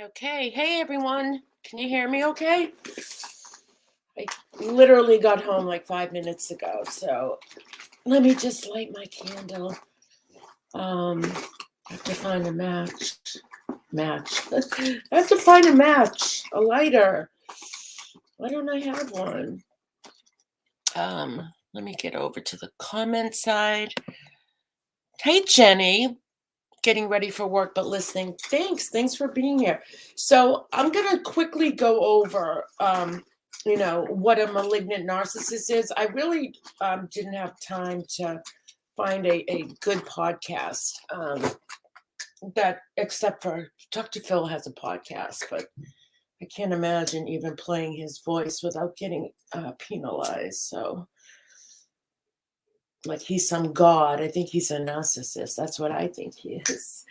Okay. Hey, everyone. Can you hear me okay? I literally got home like 5 minutes ago. So let me just light my candle. I have to find a match. I have to find a match, a lighter. Why don't I have one? Let me get over to the comment side. Hey, Jenny. Getting ready for work, but listening. Thanks for being here. So I'm gonna quickly go over, what a malignant narcissist is. I really didn't have time to find a good podcast that, except for Dr. Phil has a podcast, but I can't imagine even playing his voice without getting penalized. So, like he's some god. I think he's a narcissist. That's what I think he is.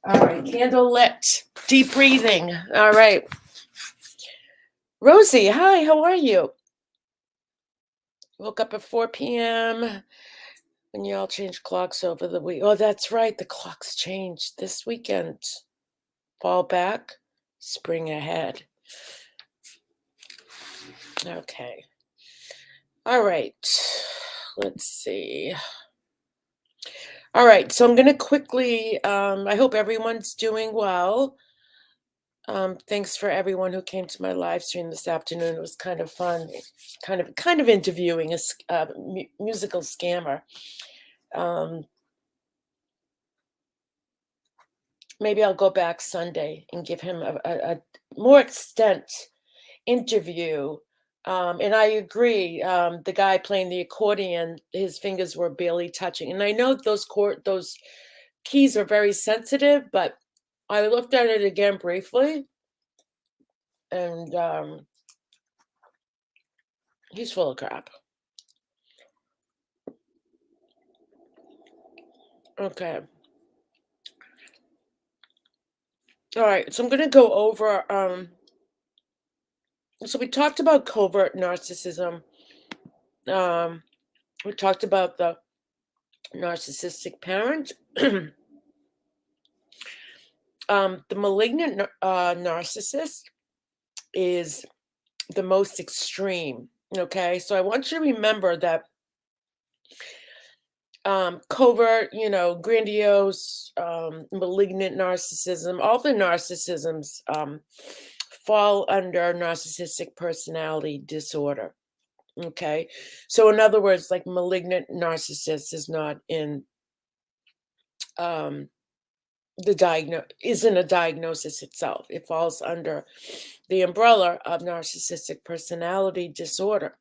All right, candle lit. Deep breathing. All right. Rosie, hi, how are you? Woke up at 4 p.m. when you all changed clocks over the week. Oh, that's right. The clocks changed this weekend. Fall back, spring ahead. Okay. All right. Let's see. All right. So I'm going to quickly, I hope everyone's doing well. Thanks for everyone who came to my live stream this afternoon. It was kind of fun, kind of interviewing a musical scammer. Maybe I'll go back Sunday and give him a more extent interview. And I agree. The guy playing the accordion, his fingers were barely touching, and I know those keys are very sensitive, but I looked at it again briefly. And he's full of crap. Okay. All right. So I'm going to go over. So we talked about covert narcissism. We talked about the narcissistic parent. The malignant narcissist is the most extreme. Okay. So I want you to remember that covert, grandiose, malignant narcissism, all the narcissisms fall under narcissistic personality disorder. Okay. So in other words, like malignant narcissist is not in isn't a diagnosis itself. It falls under the umbrella of narcissistic personality disorder.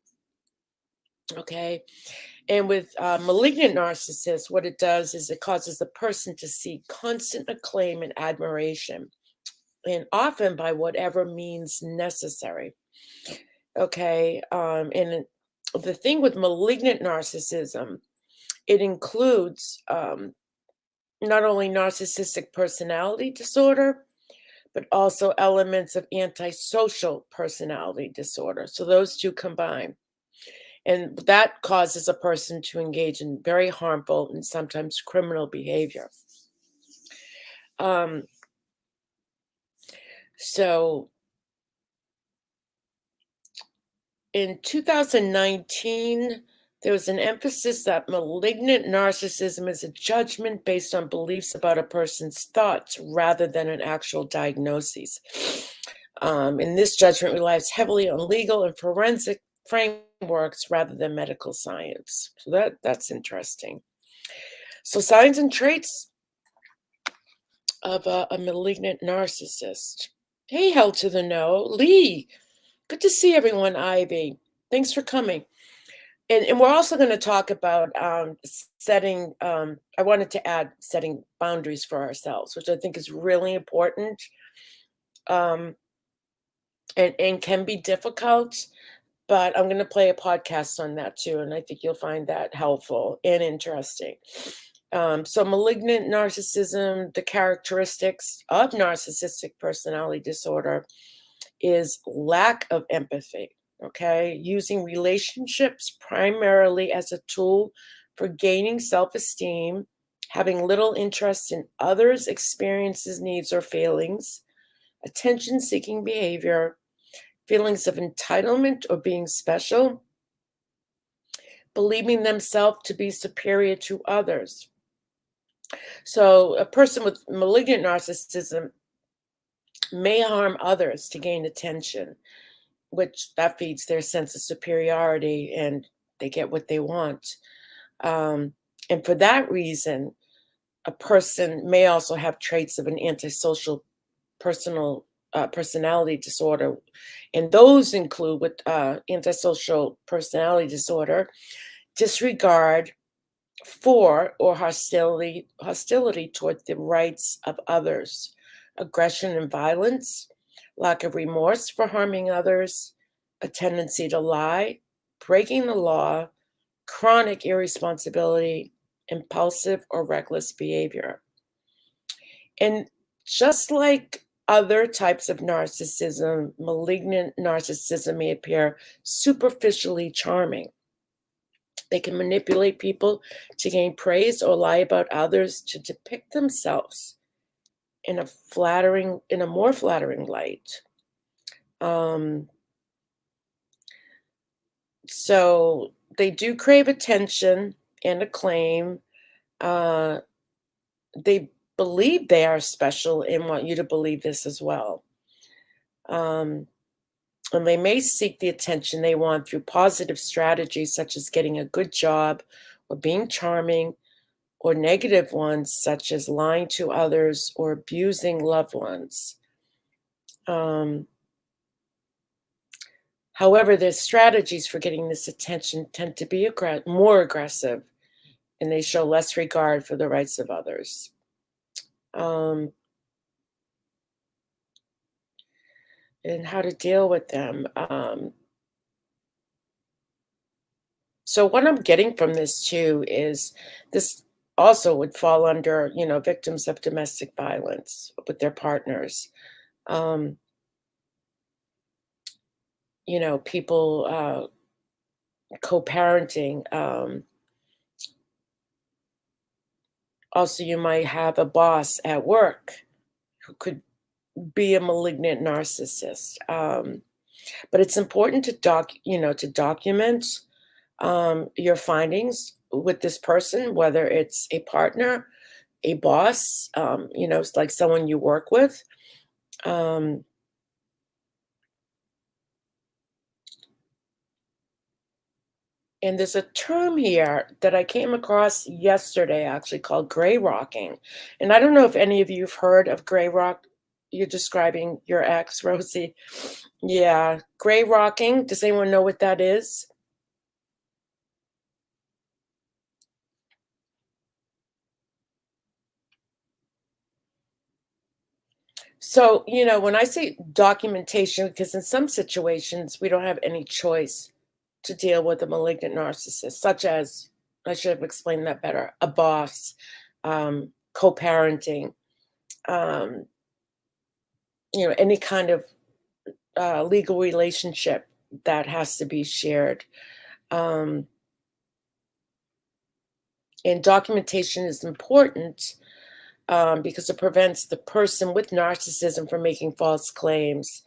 Okay. And with malignant narcissists, what it does is it causes the person to seek constant acclaim and admiration, and often by whatever means necessary. Okay. And the thing with malignant narcissism, it includes not only narcissistic personality disorder, but also elements of antisocial personality disorder. So those two combine. And that causes a person to engage in very harmful and sometimes criminal behavior. So in 2019, there was an emphasis that malignant narcissism is a judgment based on beliefs about a person's thoughts rather than an actual diagnosis. And this judgment relies heavily on legal and forensic frameworks rather than medical science. So that's interesting. So signs and traits of a malignant narcissist. Hey, hell to the no. Lee, good to see everyone, Ivy. Thanks for coming. And we're also going to talk about setting, I wanted to add setting boundaries for ourselves, which I think is really important and can be difficult. But I'm going to play a podcast on that too, and I think you'll find that helpful and interesting. So malignant narcissism, the characteristics of narcissistic personality disorder is lack of empathy, okay? Using relationships primarily as a tool for gaining self-esteem, having little interest in others' experiences, needs, or feelings, attention seeking behavior, feelings of entitlement or being special, believing themselves to be superior to others. So, a person with malignant narcissism may harm others to gain attention, which that feeds their sense of superiority and they get what they want. Um, and for that reason, a person may also have traits of an antisocial personal personality disorder, and those include with antisocial personality disorder, disregard for or hostility toward the rights of others, aggression and violence, lack of remorse for harming others, a tendency to lie, breaking the law, chronic irresponsibility, impulsive or reckless behavior. And just like other types of narcissism, malignant narcissism may appear superficially charming. They can manipulate people to gain praise or lie about others to depict themselves in a more flattering light. Um, so they do crave attention and acclaim. Uh, they believe they are special and want you to believe this as well. Um, and they may seek the attention they want through positive strategies such as getting a good job or being charming, or negative ones such as lying to others or abusing loved ones. Um, However, their strategies for getting this attention tend to be more aggressive, and they show less regard for the rights of others. Um, and how to deal with them. So what I'm getting from this too is this also would fall under, victims of domestic violence with their partners. Um, People co-parenting. Also, you might have a boss at work who could be a malignant narcissist. But it's important to document your findings with this person, whether it's a partner, a boss, it's like someone you work with. Um, and there's a term here that I came across yesterday, actually, called gray rocking. And I don't know if any of you have heard of gray rock. You're describing your ex, Rosie. Yeah, gray rocking. Does anyone know what that is? So, when I say documentation, because in some situations we don't have any choice to deal with a malignant narcissist, such as, I should have explained that better, a boss, co parenting, um, any kind of legal relationship that has to be shared. Um, and documentation is important because it prevents the person with narcissism from making false claims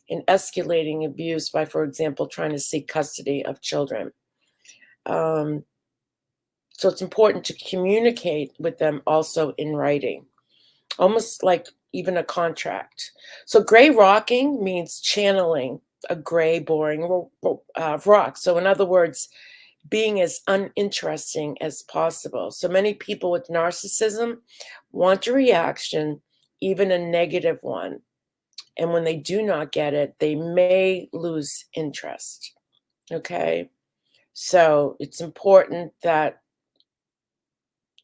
and escalating abuse by, for example, trying to seek custody of children. Um, so it's important to communicate with them also in writing, almost like even a contract. So gray rocking means channeling a gray, boring rock. So, in other words, being as uninteresting as possible. So many people with narcissism want a reaction, even a negative one. And when they do not get it, they may lose interest. Okay. So it's important that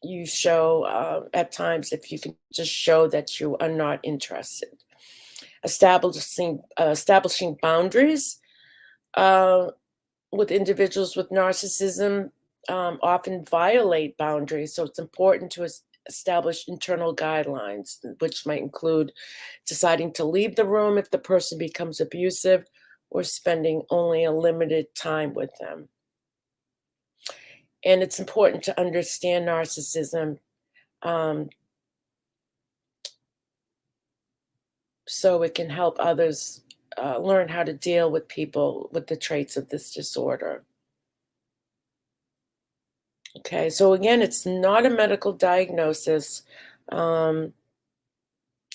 you show, at times, if you can just show that you are not interested. Establishing boundaries. Uh, with individuals with narcissism often violate boundaries. So it's important to establish internal guidelines, which might include deciding to leave the room if the person becomes abusive or spending only a limited time with them. And it's important to understand narcissism. Um, so it can help others learn how to deal with people with the traits of this disorder. Okay, so again, it's not a medical diagnosis, um,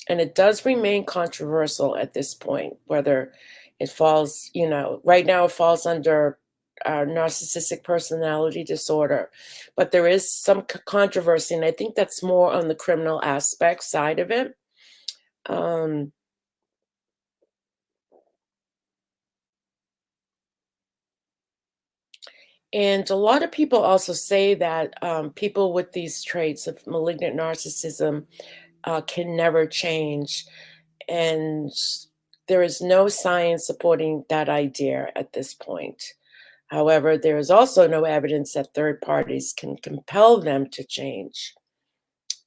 and it does remain controversial at this point, whether it falls, right now it falls under narcissistic personality disorder, but there is some controversy, and I think that's more on the criminal aspect side of it. Um, and a lot of people also say that people with these traits of malignant narcissism can never change. And there is no science supporting that idea at this point. However, there is also no evidence that third parties can compel them to change.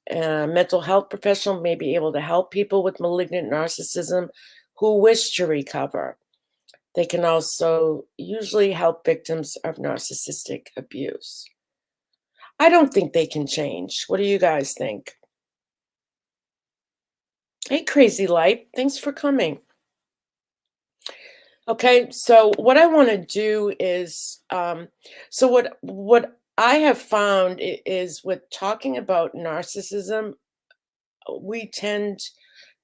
A mental health professional may be able to help people with malignant narcissism who wish to recover. They can also usually help victims of narcissistic abuse. I don't think they can change. What do you guys think? Hey, Crazy Light, thanks for coming. Okay, so what I want to do is, so what I have found is with talking about narcissism, we tend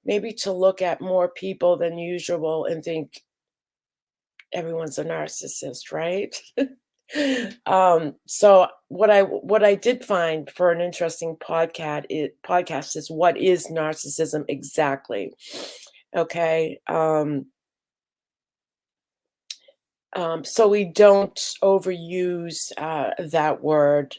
maybe to look at more people than usual and think everyone's a narcissist, right? So what I did find for an interesting podcast is what is narcissism exactly? Okay. So we don't overuse that word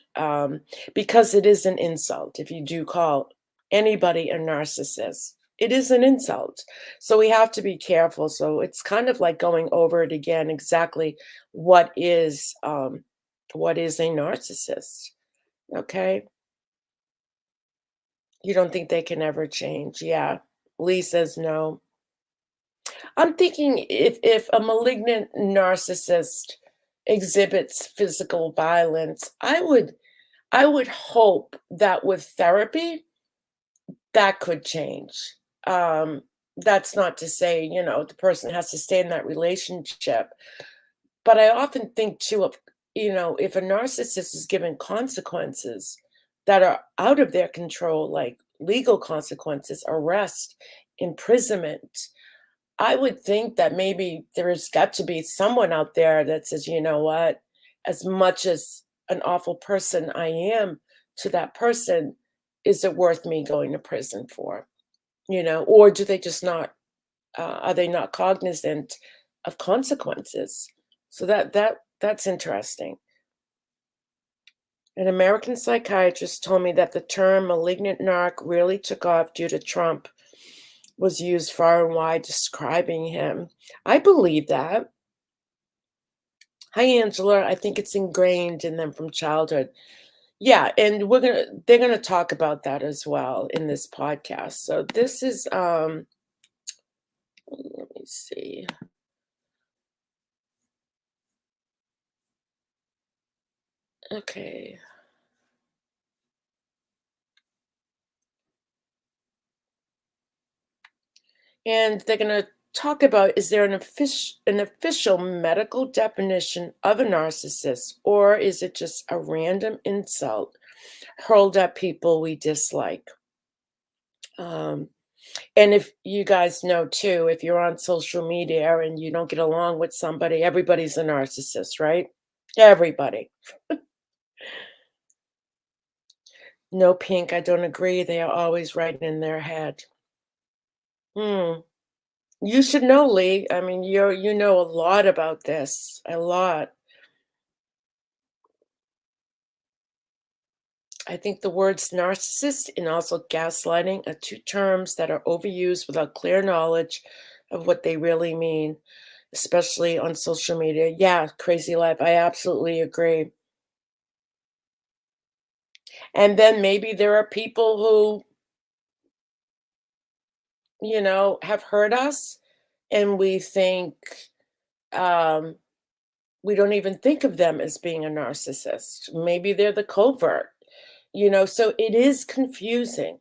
because it is an insult. If you do call anybody a narcissist, it is an insult. So we have to be careful. So it's kind of like going over it again. Exactly what is um, what is a narcissist? Okay, you don't think they can ever change? Yeah, Lee says no. I'm thinking if a malignant narcissist exhibits physical violence, I would hope that with therapy that could change. Um, that's not to say, the person has to stay in that relationship, but I often think too of, if a narcissist is given consequences that are out of their control, like legal consequences, arrest, imprisonment, I would think that maybe there's got to be someone out there that says, "You know what? As much as an awful person I am to that person, is it worth me going to prison for?" Or do they just not, are they not cognizant of consequences? So that's interesting. An American psychiatrist told me that the term malignant narc really took off due to Trump was used far and wide describing him. I believe that. Hi, Angela. I think it's ingrained in them from childhood. Yeah, and they're gonna talk about that as well in this podcast. So this is let me see. Okay. And they're gonna talk about, is there an official medical definition of a narcissist, or is it just a random insult hurled at people we dislike? Um, And if you guys know too, if you're on social media and you don't get along with somebody, everybody's a narcissist, right? Everybody. No, Pink, I don't agree. They are always right in their head. Hmm. You should know, Lee. I mean, you know a lot about this. A lot. I think the words narcissist and also gaslighting are two terms that are overused without clear knowledge of what they really mean, especially on social media. Yeah, crazy life. I absolutely agree. And then maybe there are people who, have hurt us and um, we don't even think of them as being a narcissist. Maybe they're the covert, so it is confusing.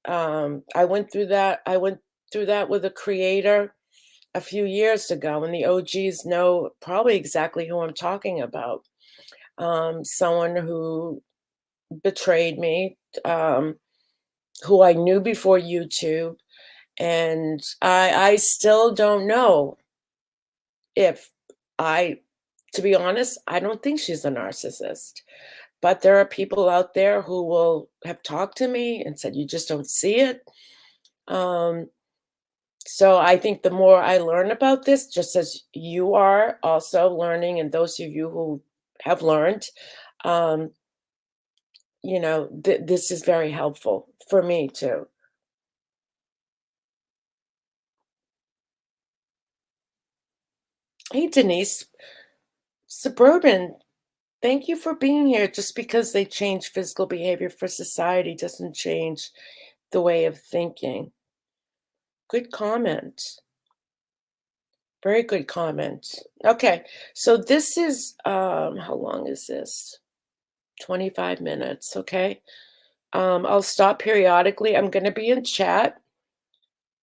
I went through that. I went through that with a creator a few years ago, and the OGs know probably exactly who I'm talking about. Someone who betrayed me, who I knew before YouTube, and I still don't know if I to be honest, I don't think she's a narcissist. But there are people out there who will have talked to me and said, "You just don't see it." Um, so I think the more I learn about this, just as you are also learning, and those of you who have learned, um, this is very helpful for me too. Hey, Denise, Suburban, thank you for being here. Just because they change physical behavior for society doesn't change the way of thinking. Good comment. Very good comment. Okay, so this is how long is this? 25 minutes, okay? I'll stop periodically. I'm gonna be in chat.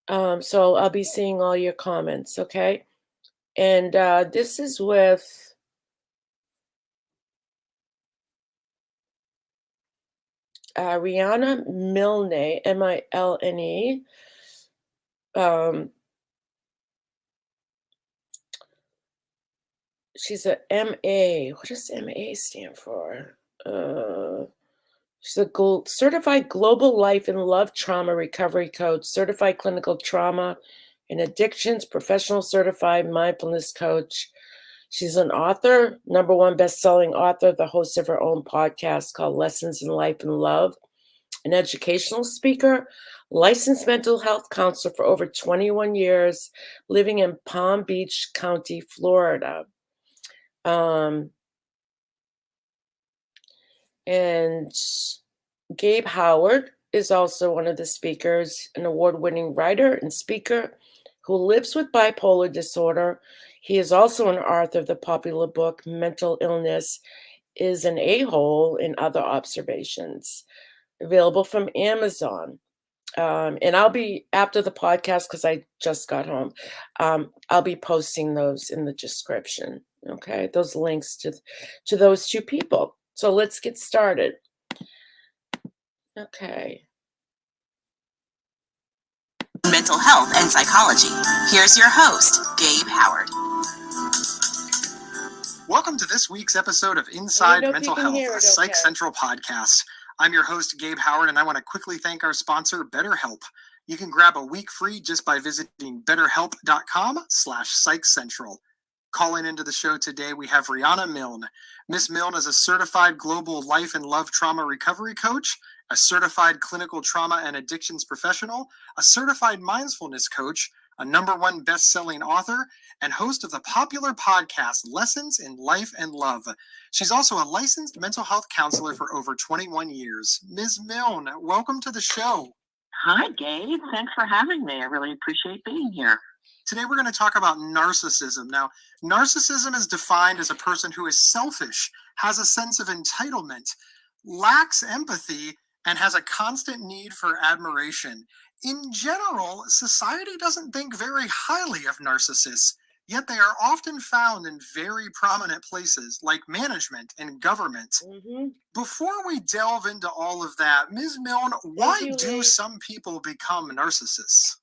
So I'll be seeing all your comments, okay? And this is with Rihanna Milne, Milne. Um, she's a MA. What does MA stand for? She's a certified global life and love trauma recovery coach, certified clinical trauma and addictions, professional certified mindfulness coach. She's an author, number one best-selling author, the host of her own podcast called Lessons in Life and Love, an educational speaker, licensed mental health counselor for over 21 years, living in Palm Beach County, Florida. And Gabe Howard is also one of the speakers, an award-winning writer and speaker who lives with bipolar disorder. He is also an author of the popular book, Mental Illness is an A-Hole and Other Observations, available from Amazon. And I'll be, after the podcast, because I just got home, I'll be posting those in the description, okay? Those links to those two people. So let's get started. Okay. Mental health and psychology. Here's your host, Gabe Howard. Welcome to this week's episode of Inside Mental Health, a Psych Central podcast. I'm your host, Gabe Howard, and I want to quickly thank our sponsor, BetterHelp. You can grab a week free just by visiting betterhelp.com/psychcentral. Calling into the show today, we have Rihanna Milne. Miss Milne is a certified global life and love trauma recovery coach, a certified clinical trauma and addictions professional, a certified mindfulness coach, a number one best-selling author, and host of the popular podcast Lessons in Life and Love. She's also a licensed mental health counselor for over 21 years. Ms. Milne, welcome to the show. Hi, Gabe. Thanks for having me. I really appreciate being here. Today we're going to talk about narcissism. Now, narcissism is defined as a person who is selfish, has a sense of entitlement, lacks empathy, and has a constant need for admiration. In general, society doesn't think very highly of narcissists, yet they are often found in very prominent places like management and government. Mm-hmm. Before we delve into all of that, Ms. Milne, why do some people become narcissists?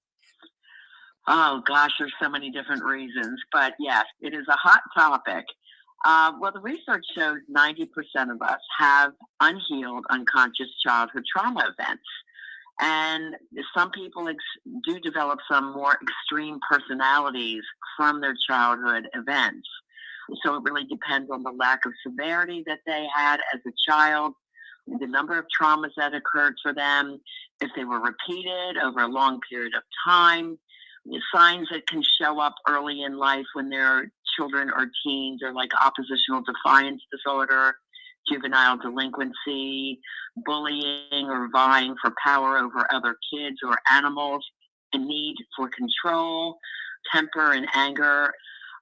Oh, gosh, there's so many different reasons. But yes, it is a hot topic. Well, the research shows 90% of us have unhealed, unconscious childhood trauma events. And some people do develop some more extreme personalities from their childhood events. So it really depends on the lack of severity that they had as a child, the number of traumas that occurred for them, if they were repeated over a long period of time. Signs that can show up early in life when they're children or teens are like oppositional defiance disorder, juvenile delinquency, bullying or vying for power over other kids or animals, a need for control, temper and anger.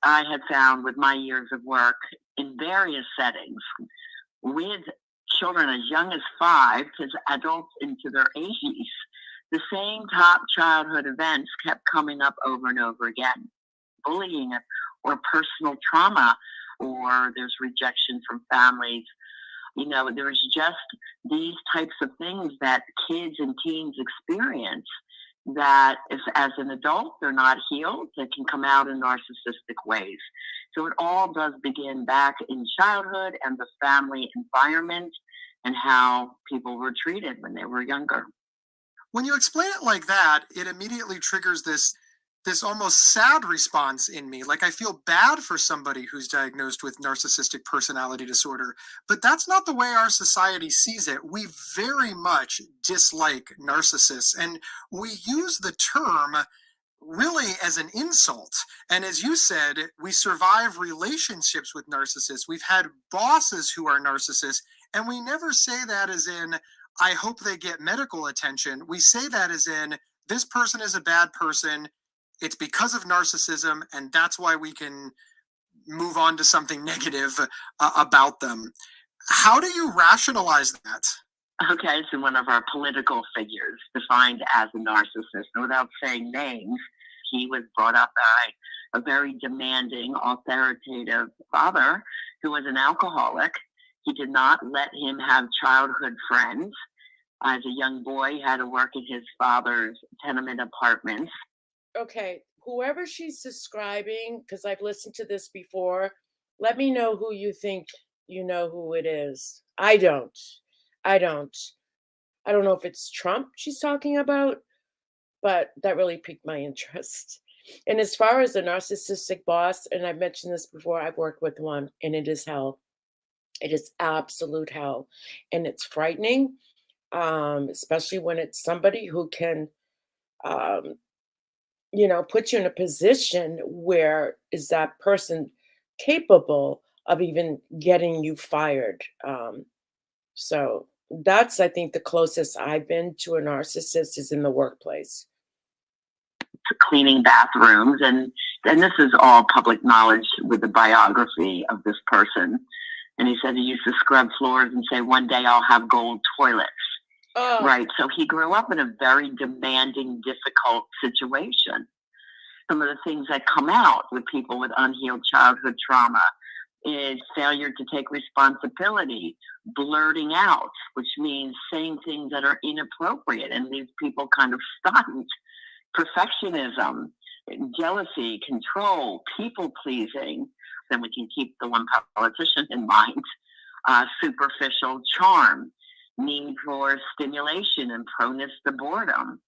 I have found with my years of work in various settings with children as young as 5 to adults into their 80s, The same top childhood events kept coming up over and over again. Bullying or personal trauma, or there's rejection from families. There's just these types of things that kids and teens experience that if as an adult they're not healed, they can come out in narcissistic ways. So it all does begin back in childhood and the family environment and how people were treated when they were younger. When you explain it like that, it immediately triggers this almost sad response in me. Like I feel bad for somebody who's diagnosed with narcissistic personality disorder, but that's not the way our society sees it. We very much dislike narcissists, and we use the term really as an insult. And as you said, we survive relationships with narcissists. We've had bosses who are narcissists, and we never say that as in, I hope they get medical attention. We say that as in, this person is a bad person. It's because of narcissism, and that's why we can move on to something negative about them. How do you rationalize that? Okay, so one of our political figures defined as a narcissist, without saying names, he was brought up by a very demanding, authoritative father who was an alcoholic. He did not let him have childhood friends. As a young boy, he had to work in his father's tenement apartments. Okay, whoever she's describing, because I've listened to this before, let me know who you think you know who it is. I don't. I don't. I don't know if it's Trump she's talking about, but that really piqued my interest. And as far as the narcissistic boss, and I've mentioned this before, I've worked with one, and it is hell. It is absolute hell. And it's frightening, especially when it's somebody who can um, put you in a position where is that person capable of even getting you fired? So that's, I think, the closest I've been to a narcissist is in the workplace. Cleaning bathrooms, and this is all public knowledge with the biography of this person. And he said he used to scrub floors and say, one day I'll have gold toilets. Oh, Right. So he grew up in a very demanding, difficult situation. Some of the things that come out with people with unhealed childhood trauma is failure to take responsibility, blurting out, which means saying things that are inappropriate and leave people kind of stunned, perfectionism, jealousy, control, people pleasing. Then we can keep the one politician in mind, superficial charm, need for stimulation and proneness to boredom.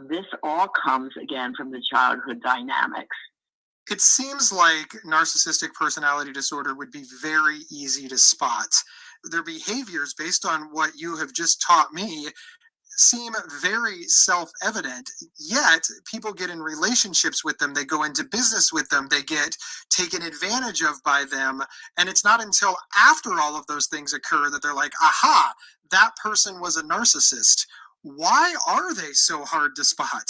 This all comes, again, from the childhood dynamics. It seems like narcissistic personality disorder would be very easy to spot. Their behaviors, based on what you have just taught me, seem very self-evident, yet people get in relationships with them, they go into business with them, they get taken advantage of by them, and it's not until after all of those things occur that they're like, aha, that person was a narcissist. Why are they so hard to spot?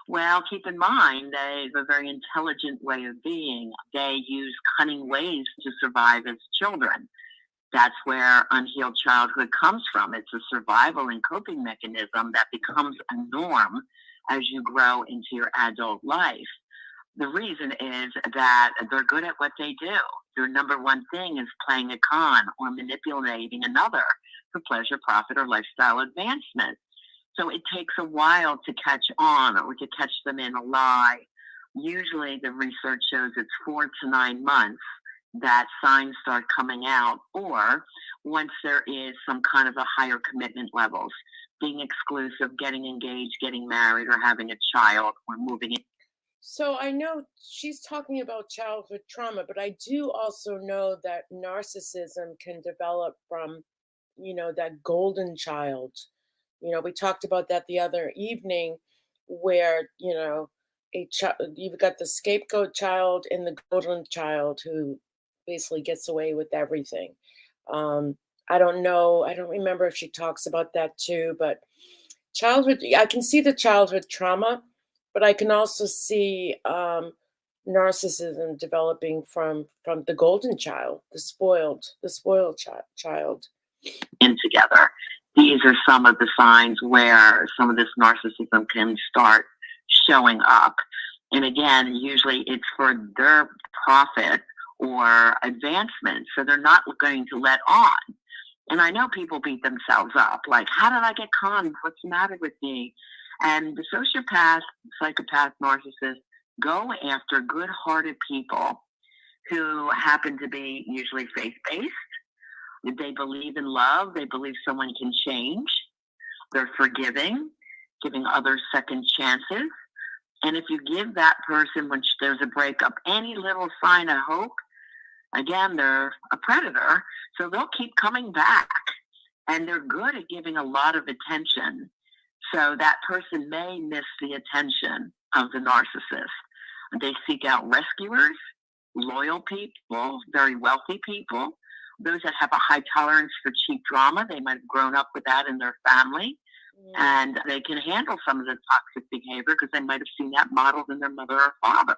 Well, keep in mind, they have a very intelligent way of being. They use cunning ways to survive as children. That's where unhealed childhood comes from. It's a survival and coping mechanism that becomes a norm as you grow into your adult life. The reason is that they're good at what they do. Their number one thing is playing a con or manipulating another for pleasure, profit, or lifestyle advancement. So it takes a while to catch on or to catch them in a lie. Usually the research shows it's 4 to 9 months that signs start coming out, or once there is some kind of a higher commitment levels, being exclusive, getting engaged, getting married, or having a child, or moving in. So I know she's talking about childhood trauma, but I do also know that narcissism can develop from, that golden child. We talked about that the other evening where, you've got the scapegoat child and the golden child who basically gets away with everything. I don't know. I don't remember if she talks about that too, but I can see the childhood trauma, but I can also see narcissism developing from the golden child, the spoiled child. In together. these are some of the signs where some of this narcissism can start showing up. And again, usually it's for their profit or advancement. So they're not going to let on. And I know people beat themselves up, like, how did I get conned? What's the matter with me? And the sociopath, psychopath, narcissist go after good-hearted people who happen to be usually faith-based. They believe in love. They believe someone can change. They're forgiving, giving others second chances. And if you give that person, when there's a breakup, any little sign of hope, again, they're a predator. So they'll keep coming back. And they're good at giving a lot of attention. So that person may miss the attention of the narcissist. They seek out rescuers, loyal people, very wealthy people, those that have a high tolerance for cheap drama. They might have grown up with that in their family. And they can handle some of the toxic behavior because they might have seen that modeled in their mother or father.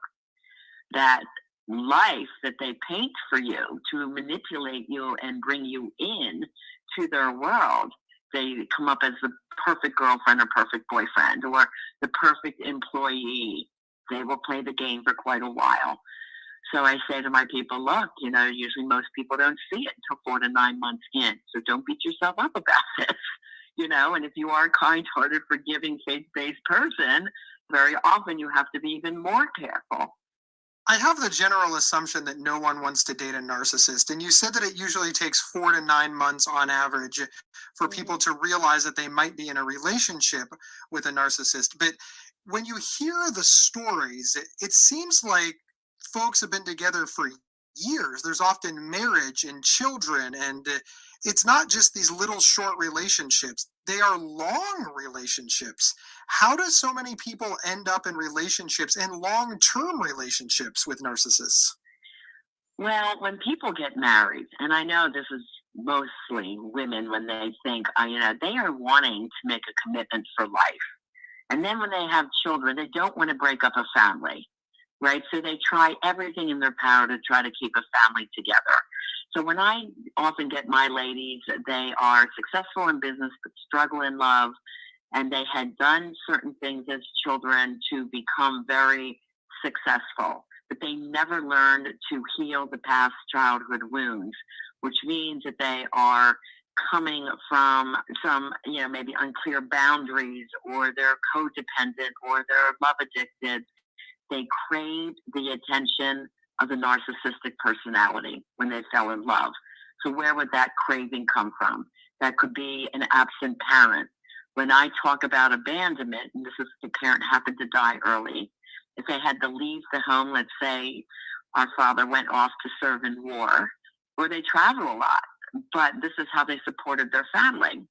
That life that they paint for you to manipulate you and bring you in to their world. They come up as the perfect girlfriend or perfect boyfriend or the perfect employee. They will play the game for quite a while. So I say to my people, look, usually most people don't see it until 4 to 9 months in. So don't beat yourself up about this. And if you are a kind-hearted, forgiving, faith-based person, very often you have to be even more careful. I have the general assumption that no one wants to date a narcissist. And you said that it usually takes 4 to 9 months on average for people to realize that they might be in a relationship with a narcissist. But when you hear the stories, it seems like folks have been together for years. There's often marriage and children, and it's not just these little short relationships. They are long relationships. How do so many people end up in relationships and long-term relationships with narcissists? Well, when people get married, and I know this is mostly women when they think, they are wanting to make a commitment for life. And then when they have children, they don't want to break up a family, right? So they try everything in their power to try to keep a family together. So when I often get my ladies, they are successful in business but struggle in love, and they had done certain things as children to become very successful, but they never learned to heal the past childhood wounds, which means that they are coming from some, maybe unclear boundaries, or they're codependent, or they're love addicted. They crave the attention of the narcissistic personality when they fell in love. So where would that craving come from? That could be an absent parent. When I talk about abandonment, and this is the parent happened to die early, if they had to leave the home, let's say our father went off to serve in war, or they travel a lot, but this is how they supported their family,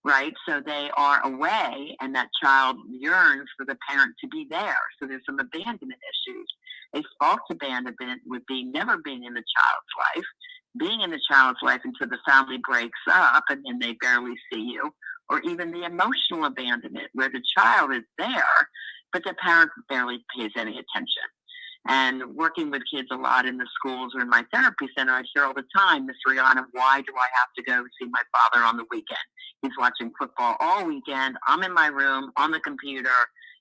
right? So they are away, and that child yearns for the parent to be there. So there's some abandonment issues. A false abandonment would be never being in the child's life, being in the child's life until the family breaks up and then they barely see you, or even the emotional abandonment where the child is there, but the parent barely pays any attention. And working with kids a lot in the schools or in my therapy center, I hear all the time, Miss Rihanna, why do I have to go see my father on the weekend? He's watching football all weekend. I'm in my room on the computer.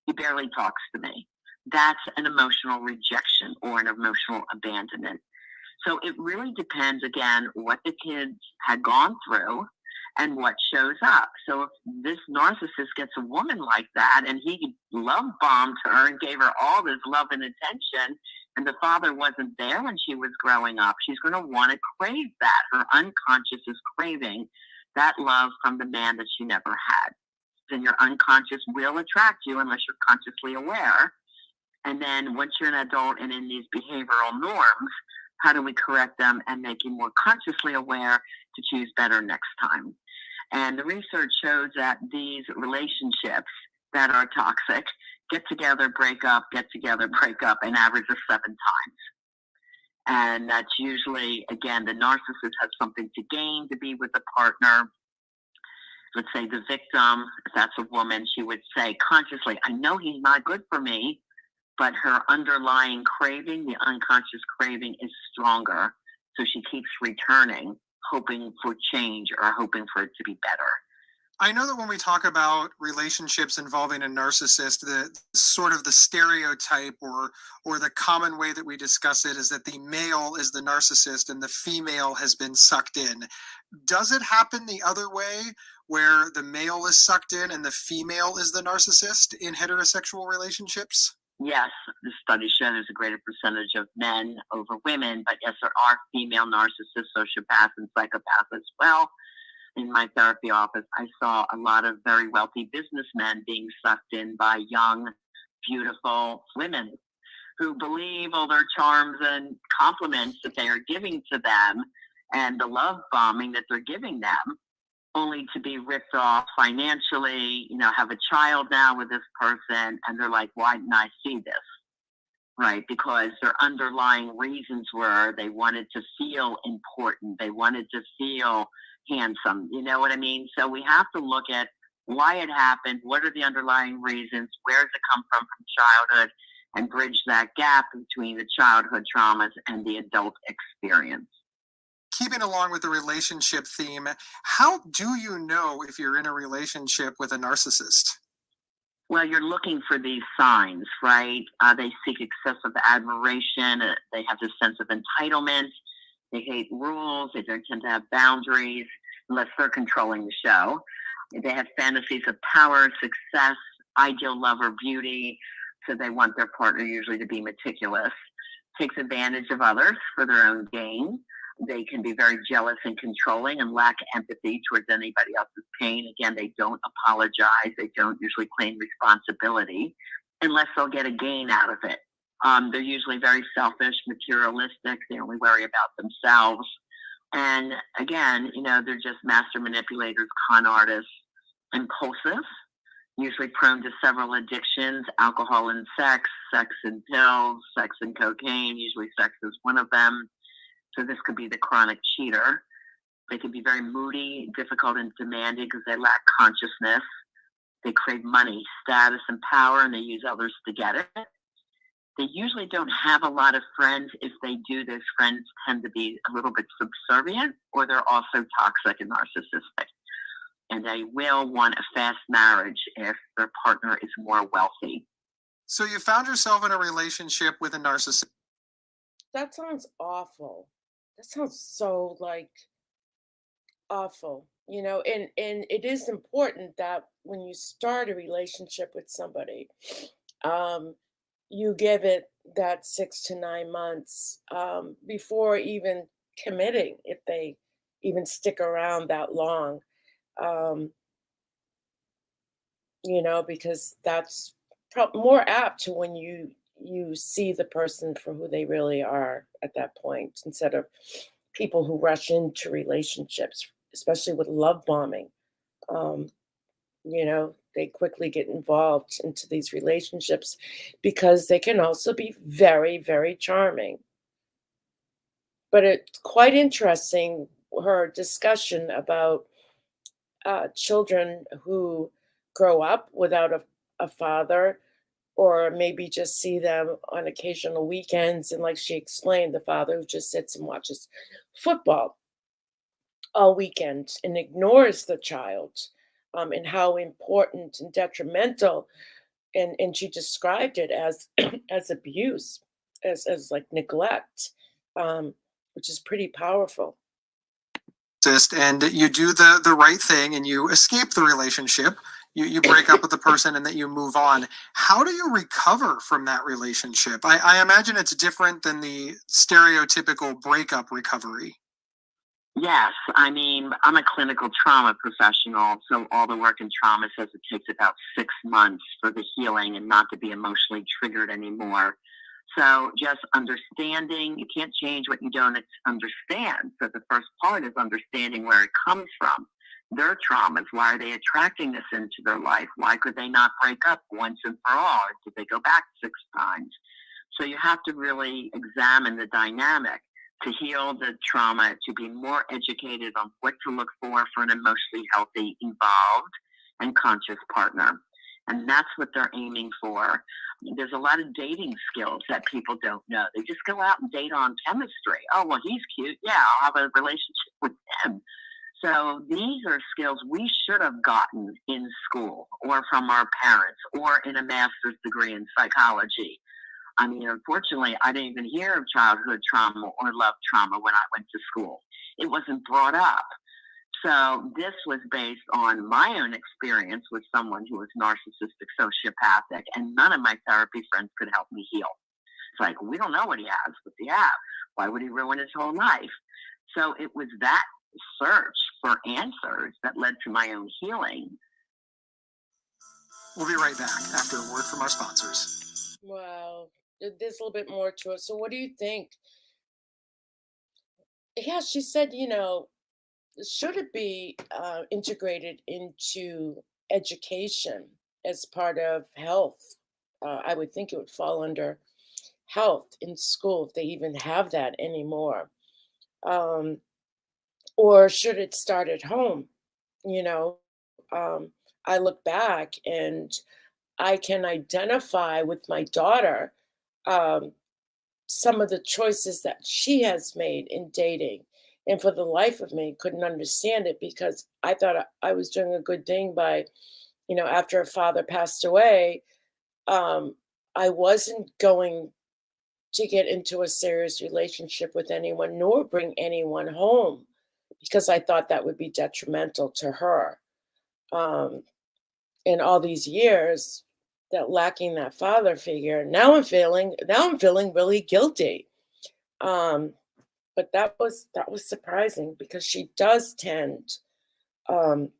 He barely talks to me. That's an emotional rejection or an emotional abandonment. So it really depends, again, what the kids had gone through and what shows up. So if this narcissist gets a woman like that and he love bombed her and gave her all this love and attention, and the father wasn't there when she was growing up, she's going to want to crave that. Her unconscious is craving that love from the man that she never had. Then your unconscious will attract you unless you're consciously aware. And then once you're an adult and in these behavioral norms, how do we correct them and make you more consciously aware to choose better next time? And the research shows that these relationships that are toxic get together, break up, get together, break up, an average of 7 times. And that's usually, again, the narcissist has something to gain to be with a partner. Let's say the victim, if that's a woman, she would say consciously, I know he's not good for me, but her underlying craving, the unconscious craving, is stronger. So she keeps returning, hoping for change or hoping for it to be better. I know that when we talk about relationships involving a narcissist, the sort of the stereotype or the common way that we discuss it is that the male is the narcissist and the female has been sucked in. Does it happen the other way, where the male is sucked in and the female is the narcissist in heterosexual relationships? Yes, the studies show there's a greater percentage of men over women, but yes, there are female narcissists, sociopaths, and psychopaths as well. In my therapy office, I saw a lot of very wealthy businessmen being sucked in by young, beautiful women who believe all their charms and compliments that they are giving to them and the love bombing that they're giving them, only to be ripped off financially, have a child now with this person, and they're like, why didn't I see this? Right, because their underlying reasons were they wanted to feel important. They wanted to feel handsome. You know what I mean? So we have to look at why it happened. What are the underlying reasons? Where does it come from childhood? And bridge that gap between the childhood traumas and the adult experience. Keeping along with the relationship theme, how do you know if you're in a relationship with a narcissist? Well, you're looking for these signs, right? They seek excessive admiration. They have this sense of entitlement. They hate rules. They don't tend to have boundaries unless they're controlling the show. They have fantasies of power, success, ideal love or beauty. So they want their partner usually to be meticulous. Takes advantage of others for their own gain. They can be very jealous and controlling and lack empathy towards anybody else's pain. Again, they don't apologize. They don't usually claim responsibility unless they'll get a gain out of it. They're usually very selfish, materialistic. They only worry about themselves. And again, they're just master manipulators, con artists, impulsive, usually prone to several addictions: alcohol and sex and pills, sex and cocaine. Usually sex is one of them. So this could be the chronic cheater. They can be very moody, difficult, and demanding because they lack consciousness. They crave money, status, and power, and they use others to get it. They usually don't have a lot of friends. If they do, those friends tend to be a little bit subservient, or they're also toxic and narcissistic. And they will want a fast marriage if their partner is more wealthy. So you found yourself in a relationship with a narcissist. That sounds awful. That sounds so awful, and it is important that when you start a relationship with somebody, you give it that 6 to 9 months before even committing, if they even stick around that long. um, because that's more apt to when you see the person for who they really are at that point, instead of people who rush into relationships, especially with love bombing. um, they quickly get involved into these relationships because they can also be very, very charming. But it's quite interesting, her discussion about children who grow up without a father, or maybe just see them on occasional weekends. And like she explained, the father who just sits and watches football all weekend and ignores the child, and how important and detrimental. And she described it as as abuse, as like neglect, which is pretty powerful. And you do the right thing and you escape the relationship. You break up with the person and that you move on. How do you recover from that relationship? I imagine it's different than the stereotypical breakup recovery. Yes, I mean, I'm a clinical trauma professional, so all the work in trauma says it takes about 6 months for the healing and not to be emotionally triggered anymore. So just understanding, you can't change what you don't understand. So the first part is understanding where it comes from. Their traumas, why are they attracting this into their life? Why could they not break up once and for all? Or did they go back 6 times? So you have to really examine the dynamic to heal the trauma, to be more educated on what to look for an emotionally healthy, involved, and conscious partner. And that's what they're aiming for. There's a lot of dating skills that people don't know. They just go out and date on chemistry. Oh, well, he's cute. Yeah, I'll have a relationship with him. So these are skills we should have gotten in school or from our parents or in a master's degree in psychology. I mean, unfortunately, I didn't even hear of childhood trauma or love trauma when I went to school. It wasn't brought up. So this was based on my own experience with someone who was narcissistic, sociopathic, and none of my therapy friends could help me heal. It's like, we don't know what he has, but he has. Why would he ruin his whole life? So it was that search for answers that led to my own healing. We'll be right back after a word from our sponsors. Wow. There's a little bit more to it. So what do you think? Yeah, she said, should it be integrated into education as part of health? I would think it would fall under health in school if they even have that anymore. Or should it start at home? You know, I look back and I can identify with my daughter um, some of the choices that she has made in dating. And for the life of me, couldn't understand it because I thought I was doing a good thing by, after her father passed away, um, I wasn't going to get into a serious relationship with anyone nor bring anyone home because I thought that would be detrimental to her. Um, in all these years, that lacking that father figure, now I'm feeling really guilty. Um, but that was surprising because she does tend um,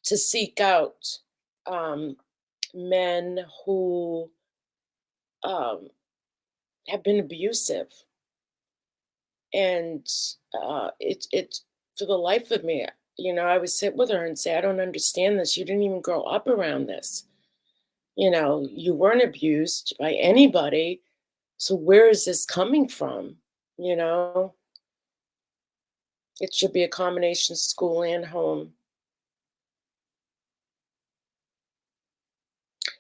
to seek out um, men who um, have been abusive, and it for the life of me, I would sit with her and say, I don't understand this. You didn't even grow up around this. You weren't abused by anybody. So where is this coming from? You know, it should be a combination school and home.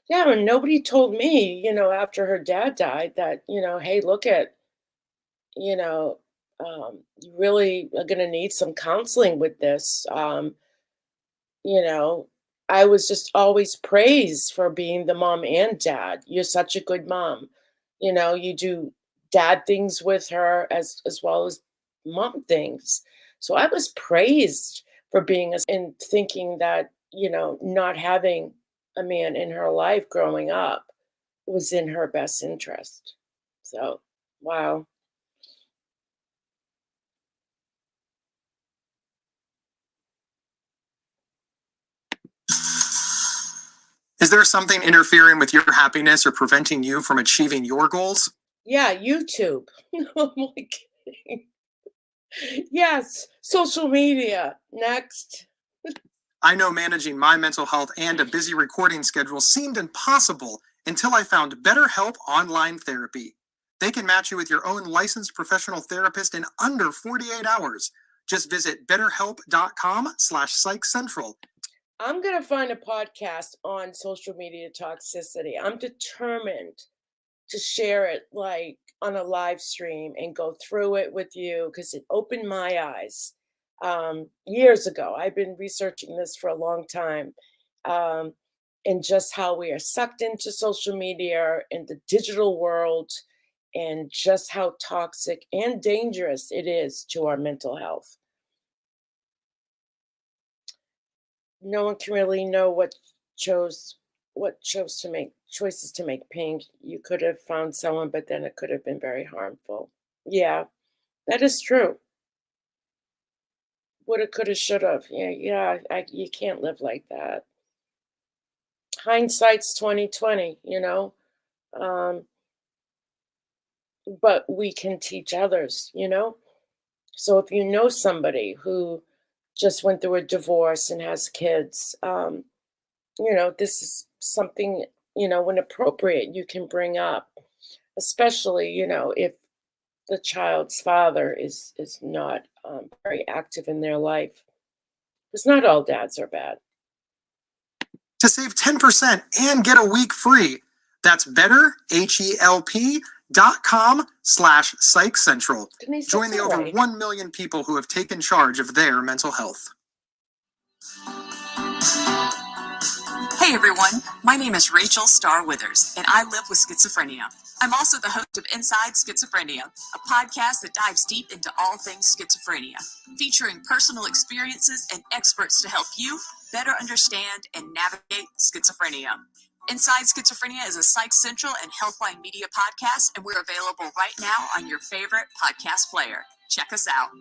Yeah, and nobody told me, after her dad died that, hey, look at, you know, you really are going to need some counseling with this. You know, I was just always praised for being the mom and dad. You're such a good mom. You do dad things with her as well as mom things. So I was praised for being and thinking that, not having a man in her life growing up was in her best interest. So, wow. Is there something interfering with your happiness or preventing you from achieving your goals? Yeah, YouTube. I'm like, yes, social media. Next. I know managing my mental health and a busy recording schedule seemed impossible until I found BetterHelp Online Therapy. They can match you with your own licensed professional therapist in under 48 hours. Just visit betterhelp.com/psychcentral. I'm going to find a podcast on social media toxicity. I'm determined to share it like on a live stream and go through it with you because it opened my eyes years ago. I've been researching this for a long time, um, and just how we are sucked into social media and the digital world, and just how toxic and dangerous it is to our mental health. No one can really know what chose to make choices to make pink. You could have found someone, but then it could have been very harmful. Yeah, that is true. Woulda, coulda, shoulda. Yeah, yeah. You can't live like that. Hindsight's 2020. Um, but we can teach others. So if you know somebody who just went through a divorce and has kids, this is something, when appropriate, you can bring up, especially, if the child's father is not very active in their life. Because not all dads are bad. To save 10% and get a week free. That's betterhelp.com narcissist.com/psychcentral. Denise, Join the that's all over right. 1 million people who have taken charge of their mental health. Hey everyone, my name is Rachel Starr Withers, and I live with schizophrenia. I'm also the host of Inside Schizophrenia, a podcast that dives deep into all things schizophrenia, featuring personal experiences and experts to help you better understand and navigate schizophrenia. Inside Schizophrenia is a Psych Central and Healthline Media podcast, and we're available right now on your favorite podcast player. Check us out.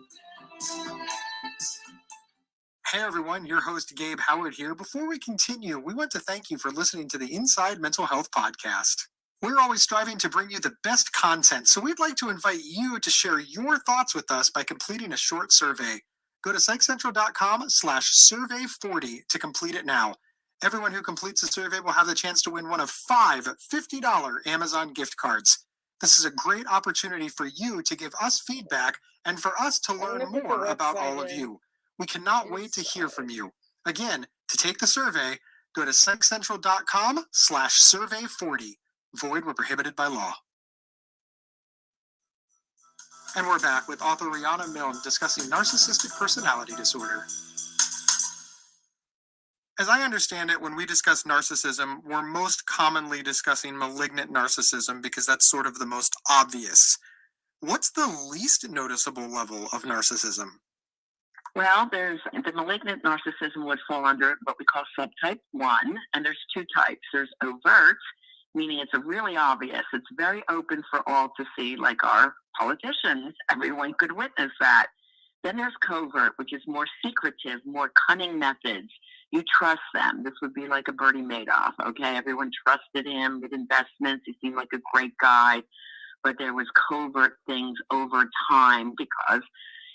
Hey everyone, your host Gabe Howard here. Before we continue, we want to thank you for listening to the Inside Mental Health Podcast. We're always striving to bring you the best content, so we'd like to invite you to share your thoughts with us by completing a short survey. Go to psychcentral.com/survey40 to complete it now. Everyone who completes the survey will have the chance to win one of 5 $50 Amazon gift cards. This is a great opportunity for you to give us feedback and for us to learn more about all of you. We cannot wait to hear from you. Again, to take the survey, go to psychcentral.com/survey40. Void where prohibited by law. And we're back with author Rihanna Milne discussing narcissistic personality disorder. As I understand it, when we discuss narcissism, we're most commonly discussing malignant narcissism because that's sort of the most obvious. What's the least noticeable level of narcissism? Well, there's the malignant narcissism would fall under what we call subtype 1, and there's 2 types. There's overt, meaning it's really obvious. It's very open for all to see, like our politicians. Everyone could witness that. Then there's covert, which is more secretive, more cunning methods. You trust them. This would be like a Bernie Madoff, okay? Everyone trusted him with investments. He seemed like a great guy, but there was covert things over time because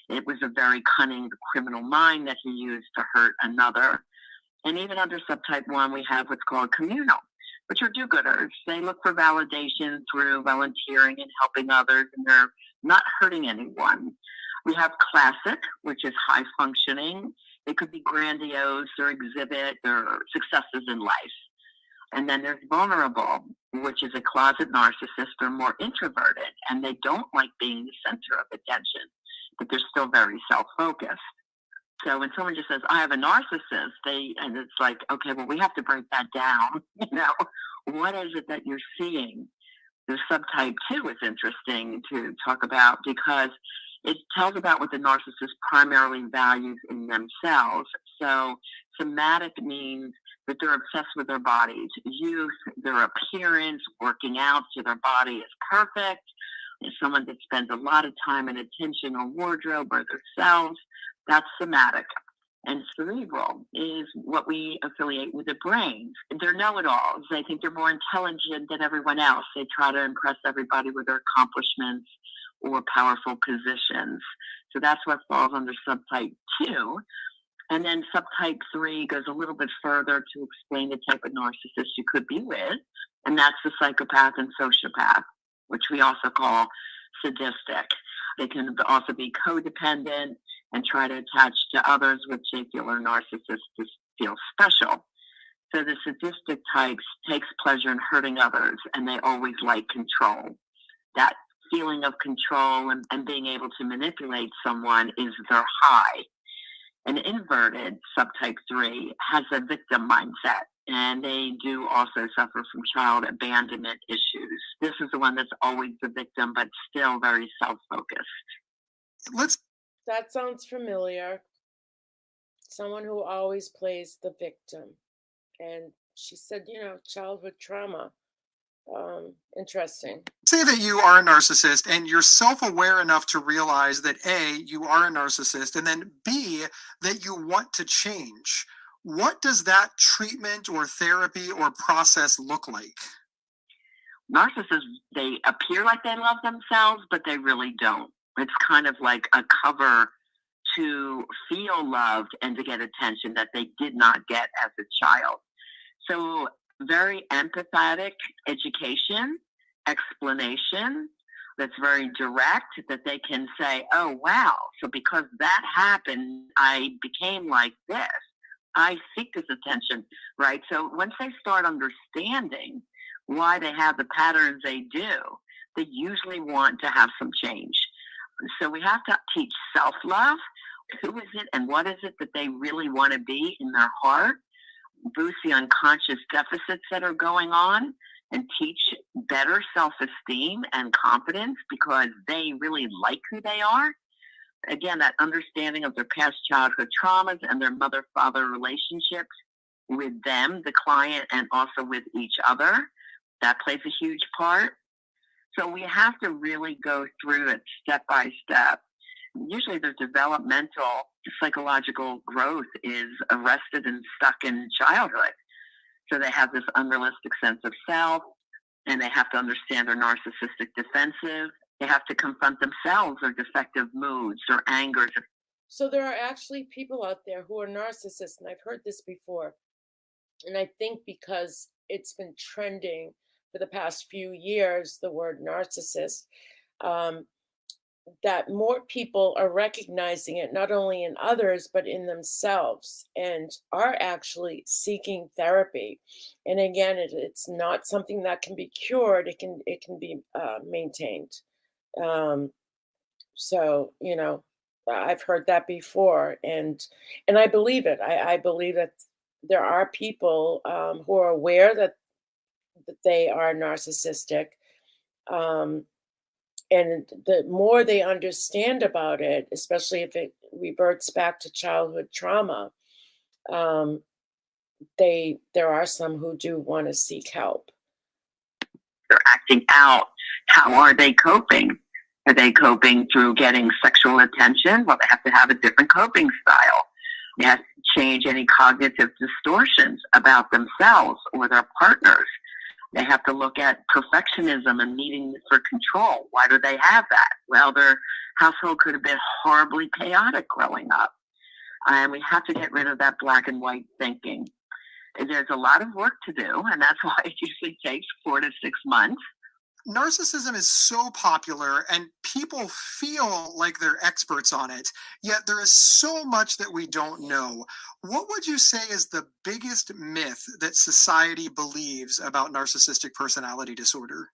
it was a very cunning criminal mind that he used to hurt another. And even under subtype 1, we have what's called communal, which are do-gooders. They look for validation through volunteering and helping others, and they're not hurting anyone. We have classic, which is high functioning. They could be grandiose or exhibit their successes in life. And then there's vulnerable, which is a closet narcissist or more introverted, and they don't like being the center of attention, but they're still very self-focused. So when someone just says, I have a narcissist, and it's like, okay, well, we have to break that down. What is it that you're seeing? The subtype 2 is interesting to talk about because it tells about what the narcissist primarily values in themselves. So somatic means that they're obsessed with their bodies, youth, their appearance, working out, so their body is perfect. It's someone that spends a lot of time and attention on wardrobe or themselves. That's somatic. And cerebral is what we affiliate with the brain. They're know-it-alls. They think they're more intelligent than everyone else. They try to impress everybody with their accomplishments or powerful positions. So that's what falls under subtype 2. And then subtype 3 goes a little bit further to explain the type of narcissist you could be with. And that's the psychopath and sociopath, which we also call sadistic. They can also be codependent and try to attach to others, which they feel are narcissists feel special. So the sadistic types takes pleasure in hurting others, and they always like control. That feeling of control and being able to manipulate someone is their high. An inverted subtype 3 has a victim mindset, and they do also suffer from child abandonment issues. This is the one that's always the victim, but still very self-focused. That sounds familiar. Someone who always plays the victim. And she said, childhood trauma. Interesting. Say that you are a narcissist and you're self-aware enough to realize that A, you are a narcissist, and then B, that you want to change. What does that treatment or therapy or process look like? Narcissists, they appear like they love themselves, but they really don't. It's kind of like a cover to feel loved and to get attention that they did not get as a child. So very empathetic education, explanation that's very direct, that they can say, oh, wow, so because that happened, I became like this. I seek this attention, right? So once they start understanding why they have the patterns they do, they usually want to have some change. So we have to teach self-love. Who is it and what is it that they really want to be in their heart? Boost the unconscious deficits that are going on and teach better self-esteem and confidence because they really like who they are. Again, that understanding of their past childhood traumas and their mother-father relationships with them, the client, and also with each other. That plays a huge part. So we have to really go through it step by step. Usually the developmental psychological growth is arrested and stuck in childhood. So they have this unrealistic sense of self, and they have to understand their narcissistic defensive. They have to confront themselves or defective moods or angers. So there are actually people out there who are narcissists, and I've heard this before. And I think because it's been trending for the past few years, the word narcissist, that more people are recognizing it, not only in others, but in themselves, and are actually seeking therapy. And again, it's not something that can be cured. It can be maintained. Um, so, I've heard that before, and I believe it. I believe that there are people who are aware that they are narcissistic. Um, and the more they understand about it, especially if it reverts back to childhood trauma, um, there are some who do want to seek help. They're acting out. How are they coping? Are they coping through getting sexual attention? Well, they have to have a different coping style. They have to change any cognitive distortions about themselves or their partners. They have to look at perfectionism and needing for control. Why do they have that? Well, their household could have been horribly chaotic growing up. And we have to get rid of that black and white thinking. There's a lot of work to do, and that's why it usually takes 4 to 6 months. Narcissism is so popular and people feel like they're experts on it, yet there is so much that we don't know. What would you say is the biggest myth that society believes about narcissistic personality disorder?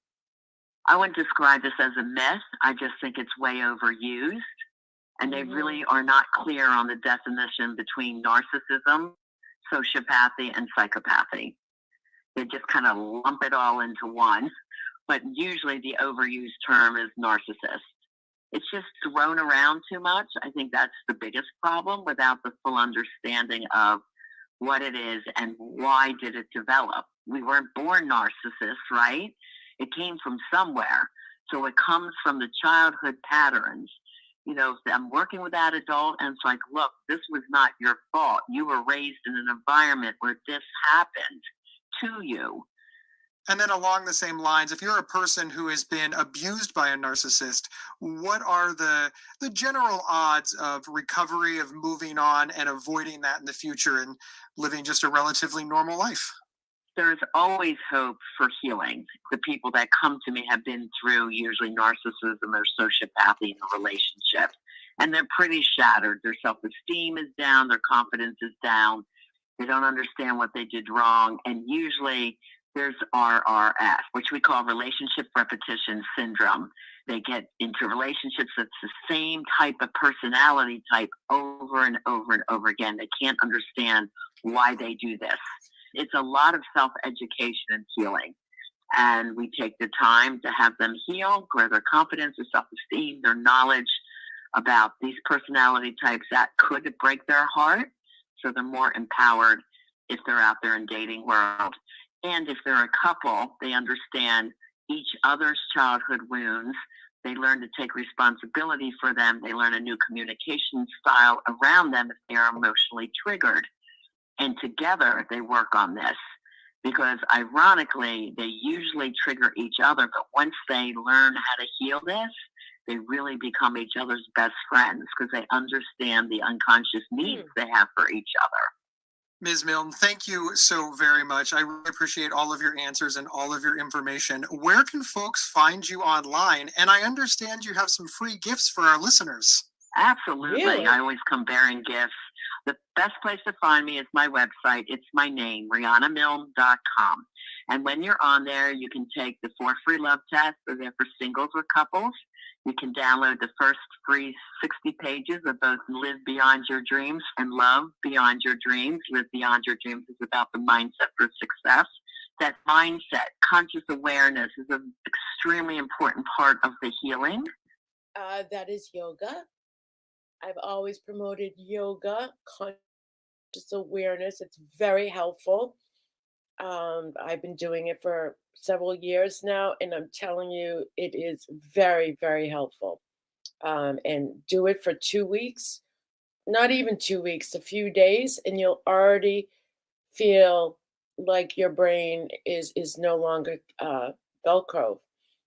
I wouldn't describe this as a myth. I just think it's way overused. And they really are not clear on the definition between narcissism, sociopathy, and psychopathy. They just kind of lump it all into one. But usually the overused term is narcissist. It's just thrown around too much. I think that's the biggest problem without the full understanding of what it is and why did it develop. We weren't born narcissists, right? It came from somewhere. So it comes from the childhood patterns. If I'm working with that adult and it's like, look, this was not your fault. You were raised in an environment where this happened to you. And then along the same lines, if you're a person who has been abused by a narcissist, what are the general odds of recovery, of moving on and avoiding that in the future and living just a relatively normal life? There's always hope for healing. The people that come to me have been through usually narcissism or sociopathy in a relationship, and they're pretty shattered. Their self-esteem is down, their confidence is down. They don't understand what they did wrong, and usually there's RRS, which we call relationship repetition syndrome. They get into relationships that's the same type of personality type over and over and over again. They can't understand why they do this. It's a lot of self-education and healing. And we take the time to have them heal, grow their confidence, their self-esteem, their knowledge about these personality types that could break their heart. So they're more empowered if they're out there in dating world. And if they're a couple, they understand each other's childhood wounds. They learn to take responsibility for them. They learn a new communication style around them if they are emotionally triggered. And together they work on this because ironically, they usually trigger each other. But once they learn how to heal this, they really become each other's best friends because they understand the unconscious needs they have for each other. Ms. Milne, thank you so very much. I really appreciate all of your answers and all of your information. Where can folks find you online? And I understand you have some free gifts for our listeners. Absolutely. Really? I always come bearing gifts. The best place to find me is my website. It's my name, RihannaMilne.com. And when you're on there, you can take the 4 free love tests. They're there for singles or couples. You can download the first free 60 pages of both Live Beyond Your Dreams and Love Beyond Your Dreams. Live Beyond Your Dreams is about the mindset for success. That mindset, conscious awareness, is an extremely important part of the healing. That is yoga. I've always promoted yoga, conscious awareness. It's very helpful. I've been doing it for several years now, and I'm telling you, it is very, very helpful. And do it for 2 weeks, not even 2 weeks, a few days, and you'll already feel like your brain is no longer Velcro.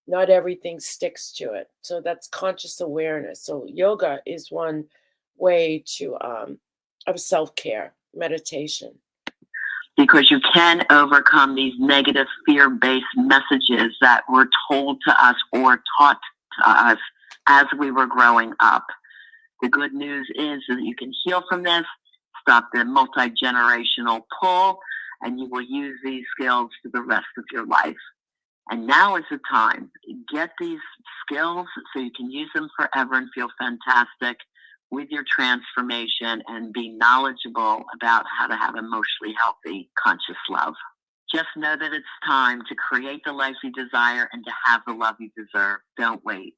Not everything sticks to it. So that's conscious awareness. So yoga is one way to of self-care, meditation. Because you can overcome these negative fear-based messages that were told to us or taught to us as we were growing up. The good news is that you can heal from this, stop the multi-generational pull, and you will use these skills for the rest of your life. And now is the time. Get these skills so you can use them forever and feel fantastic with your transformation and be knowledgeable about how to have emotionally healthy, conscious love. Just know that it's time to create the life you desire and to have the love you deserve. Don't wait.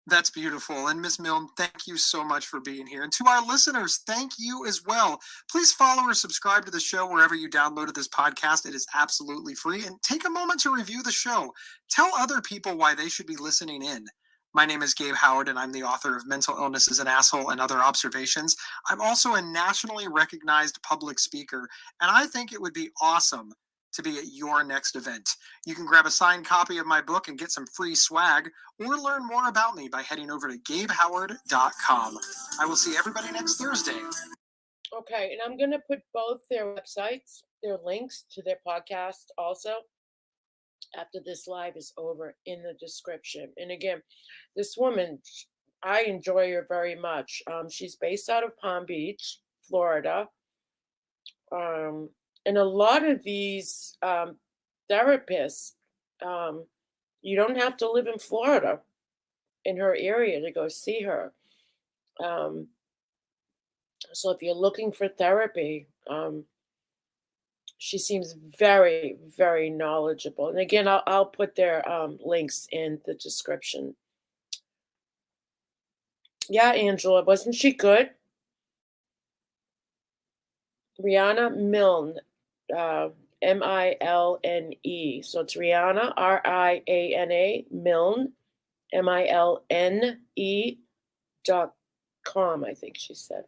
That's beautiful. And Ms. Milne, thank you so much for being here. And to our listeners, thank you as well. Please follow or subscribe to the show wherever you downloaded this podcast. It is absolutely free. And take a moment to review the show. Tell other people why they should be listening in. My name is Gabe Howard, and I'm the author of Mental Illness is an Asshole and Other Observations. I'm also a nationally recognized public speaker, and I think it would be awesome to be at your next event. You can grab a signed copy of my book and get some free swag, or learn more about me by heading over to GabeHoward.com. I will see everybody next Thursday. Okay, and I'm going to put both their websites, their links to their podcast also, after this live is over, in the description. And again, this woman, I enjoy her very much. She's based out of Palm Beach, Florida. And a lot of these therapists, you don't have to live in Florida, in her area, to go see her. So if you're looking for therapy, she seems very, very knowledgeable. And again, I'll put their links in the description. Yeah, Angela, wasn't she good? Rihanna Milne, Milne. So it's Rihanna, Riana, Milne, Milne.com, I think she said.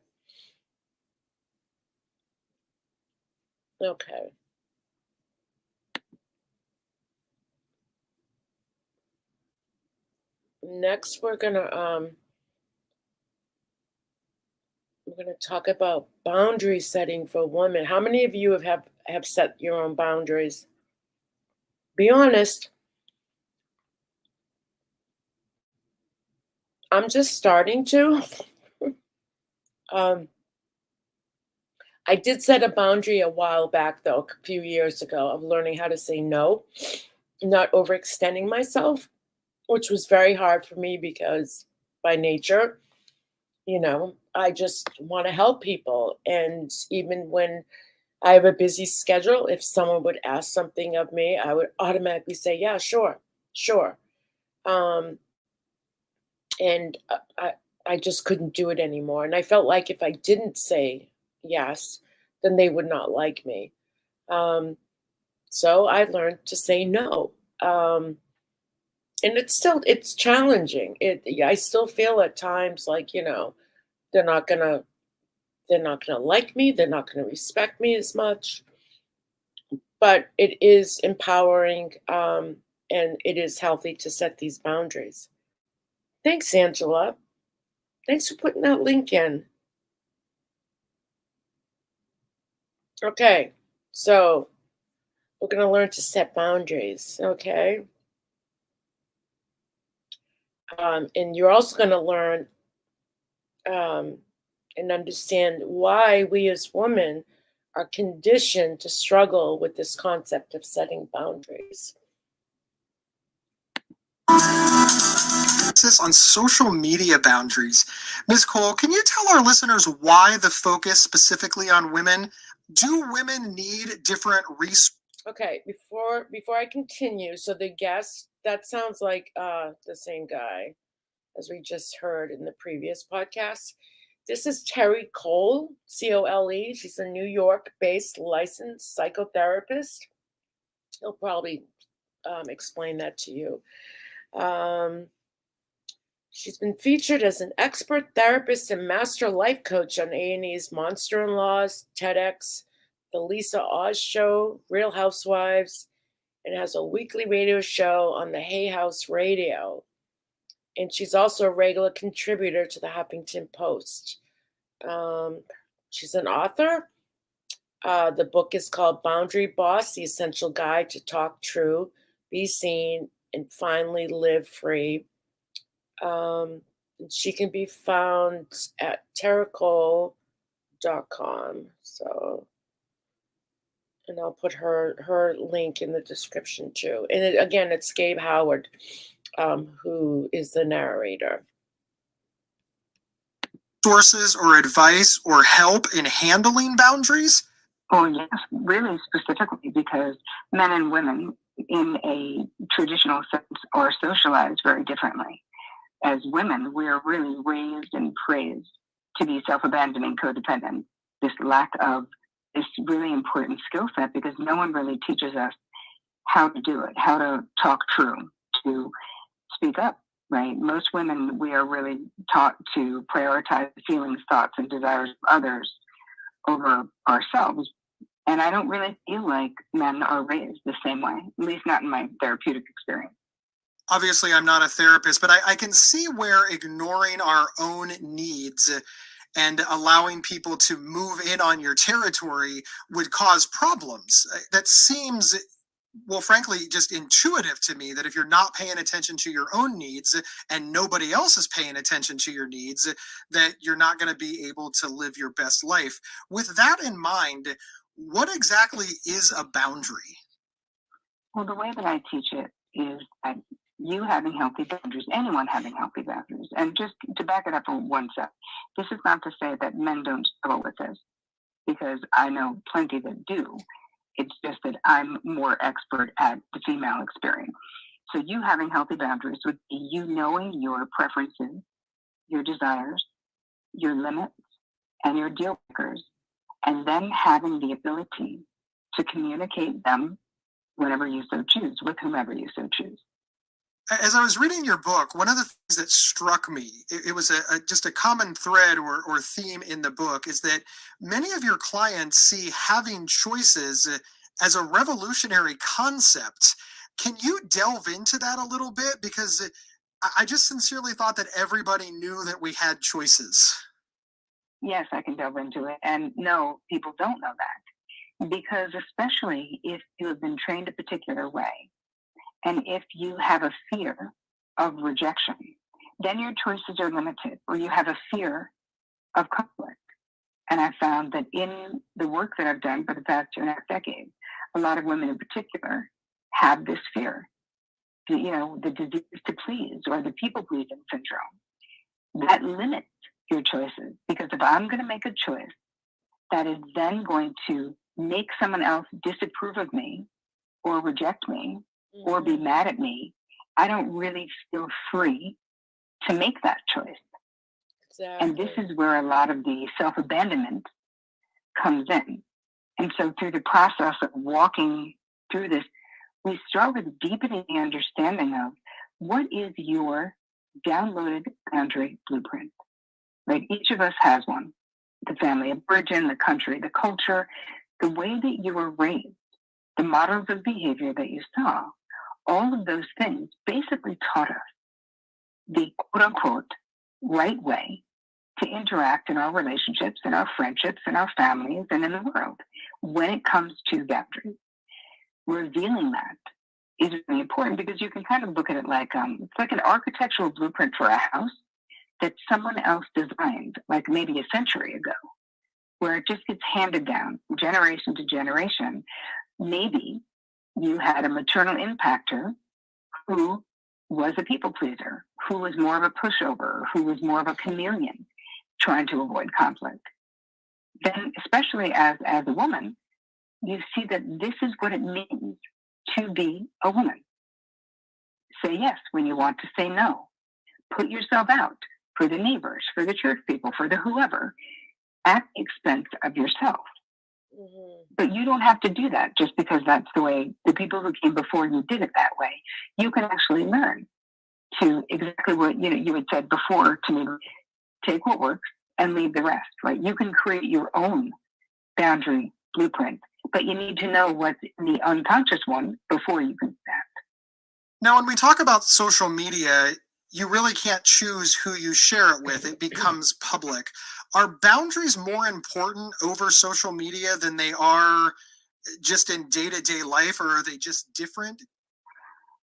Okay. Next, we're gonna talk about boundary setting for women. How many of you have set your own boundaries? Be honest. I'm just starting to. I did set a boundary a while back, though, a few years ago, of learning how to say no, not overextending myself, which was very hard for me because by nature, I just want to help people. And even when I have a busy schedule, if someone would ask something of me, I would automatically say, yeah, sure. And I just couldn't do it anymore. And I felt like if I didn't say yes, then they would not like me. So I learned to say no. And it's challenging. I still feel at times like, they're not gonna like me. They're not gonna respect me as much. But it is empowering, and it is healthy to set these boundaries. Thanks, Angela. Thanks for putting that link in. Okay, so we're going to learn to set boundaries, okay? And you're also going to learn and understand why we as women are conditioned to struggle with this concept of setting boundaries. On social media boundaries. Ms. Cole, can you tell our listeners why the focus specifically on women? Do women need different resources? Okay, before I continue, so the guest, that sounds like the same guy as we just heard in the previous podcast. This is Terry Cole, Cole. She's a New York-based licensed psychotherapist. He'll probably explain that to you. She's been featured as an expert therapist and master life coach on A&E's Monster-in-Laws, TEDx, The Lisa Oz Show, Real Housewives, and has a weekly radio show on the Hay House Radio. And she's also a regular contributor to the Huffington Post. She's an author. The book is called Boundary Boss, The Essential Guide to Talk True, Be Seen, and Finally Live Free. She can be found at terracole.com. So, and I'll put her link in the description too. And again, it's Gabe Howard, who is the narrator. Sources or advice or help in handling boundaries? Oh, yes, really specifically because men and women in a traditional sense are socialized very differently. As women, we are really raised and praised to be self-abandoning, codependent, this lack of this really important skill set because no one really teaches us how to do it, how to talk true, to speak up, right? Most women, we are really taught to prioritize feelings, thoughts, and desires of others over ourselves. And I don't really feel like men are raised the same way, at least not in my therapeutic experience. Obviously, I'm not a therapist, but I can see where ignoring our own needs and allowing people to move in on your territory would cause problems. That seems, well, frankly, just intuitive to me that if you're not paying attention to your own needs and nobody else is paying attention to your needs, that you're not going to be able to live your best life. With that in mind, what exactly is a boundary? Well, the way that I teach it is that you having healthy boundaries, anyone having healthy boundaries, and just to back it up for one sec, this is not to say that men don't struggle with this, because I know plenty that do. It's just that I'm more expert at the female experience. So you having healthy boundaries would be you knowing your preferences, your desires, your limits, and your deal breakers, and then having the ability to communicate them whenever you so choose, with whomever you so choose. As I was reading your book, one of the things that struck me, it was just a common thread or theme in the book, is that many of your clients see having choices as a revolutionary concept. Can you delve into that a little bit? Because I just sincerely thought that everybody knew that we had choices. Yes, I can delve into it. And no, people don't know that. Because especially if you have been trained a particular way, and if you have a fear of rejection, then your choices are limited, or you have a fear of conflict. And I found that in the work that I've done for the past 2.5 decades, a lot of women in particular have this fear, the disease to please or the people-pleasing syndrome. That limits your choices, because if I'm going to make a choice that is then going to make someone else disapprove of me or reject me, or be mad at me, I don't really feel free to make that choice. Exactly. And this is where a lot of the self-abandonment comes in. And so through the process of walking through this, we start with deepening the understanding of what is your downloaded boundary blueprint, right? Each of us has one. The family of origin, the country, the culture, the way that you were raised, the models of behavior that you saw. All of those things basically taught us the quote-unquote right way to interact in our relationships, in our friendships, in our families, and in the world when it comes to boundaries. Revealing that is really important because you can kind of look at it like it's like an architectural blueprint for a house. that someone else designed, like maybe a century ago, where it just gets handed down generation to generation. Maybe you had a maternal impactor who was a people pleaser, who was more of a pushover, who was more of a chameleon trying to avoid conflict. Then, especially as a woman, you see that this is what it means to be a woman. Say yes when you want to say no. Put yourself out for the neighbors, for the church people, for the whoever, at the expense of yourself. Mm-hmm. But you don't have to do that just because that's the way the people who came before you did it that way. You can actually learn to exactly what you had said before to me, take what works and leave the rest, right? You can create your own boundary blueprint, but you need to know what's in the unconscious one before you can do that. Now, when we talk about social media, you really can't choose who you share it with. It becomes public. Are boundaries more important over social media than they are just in day-to-day life, or are they just different?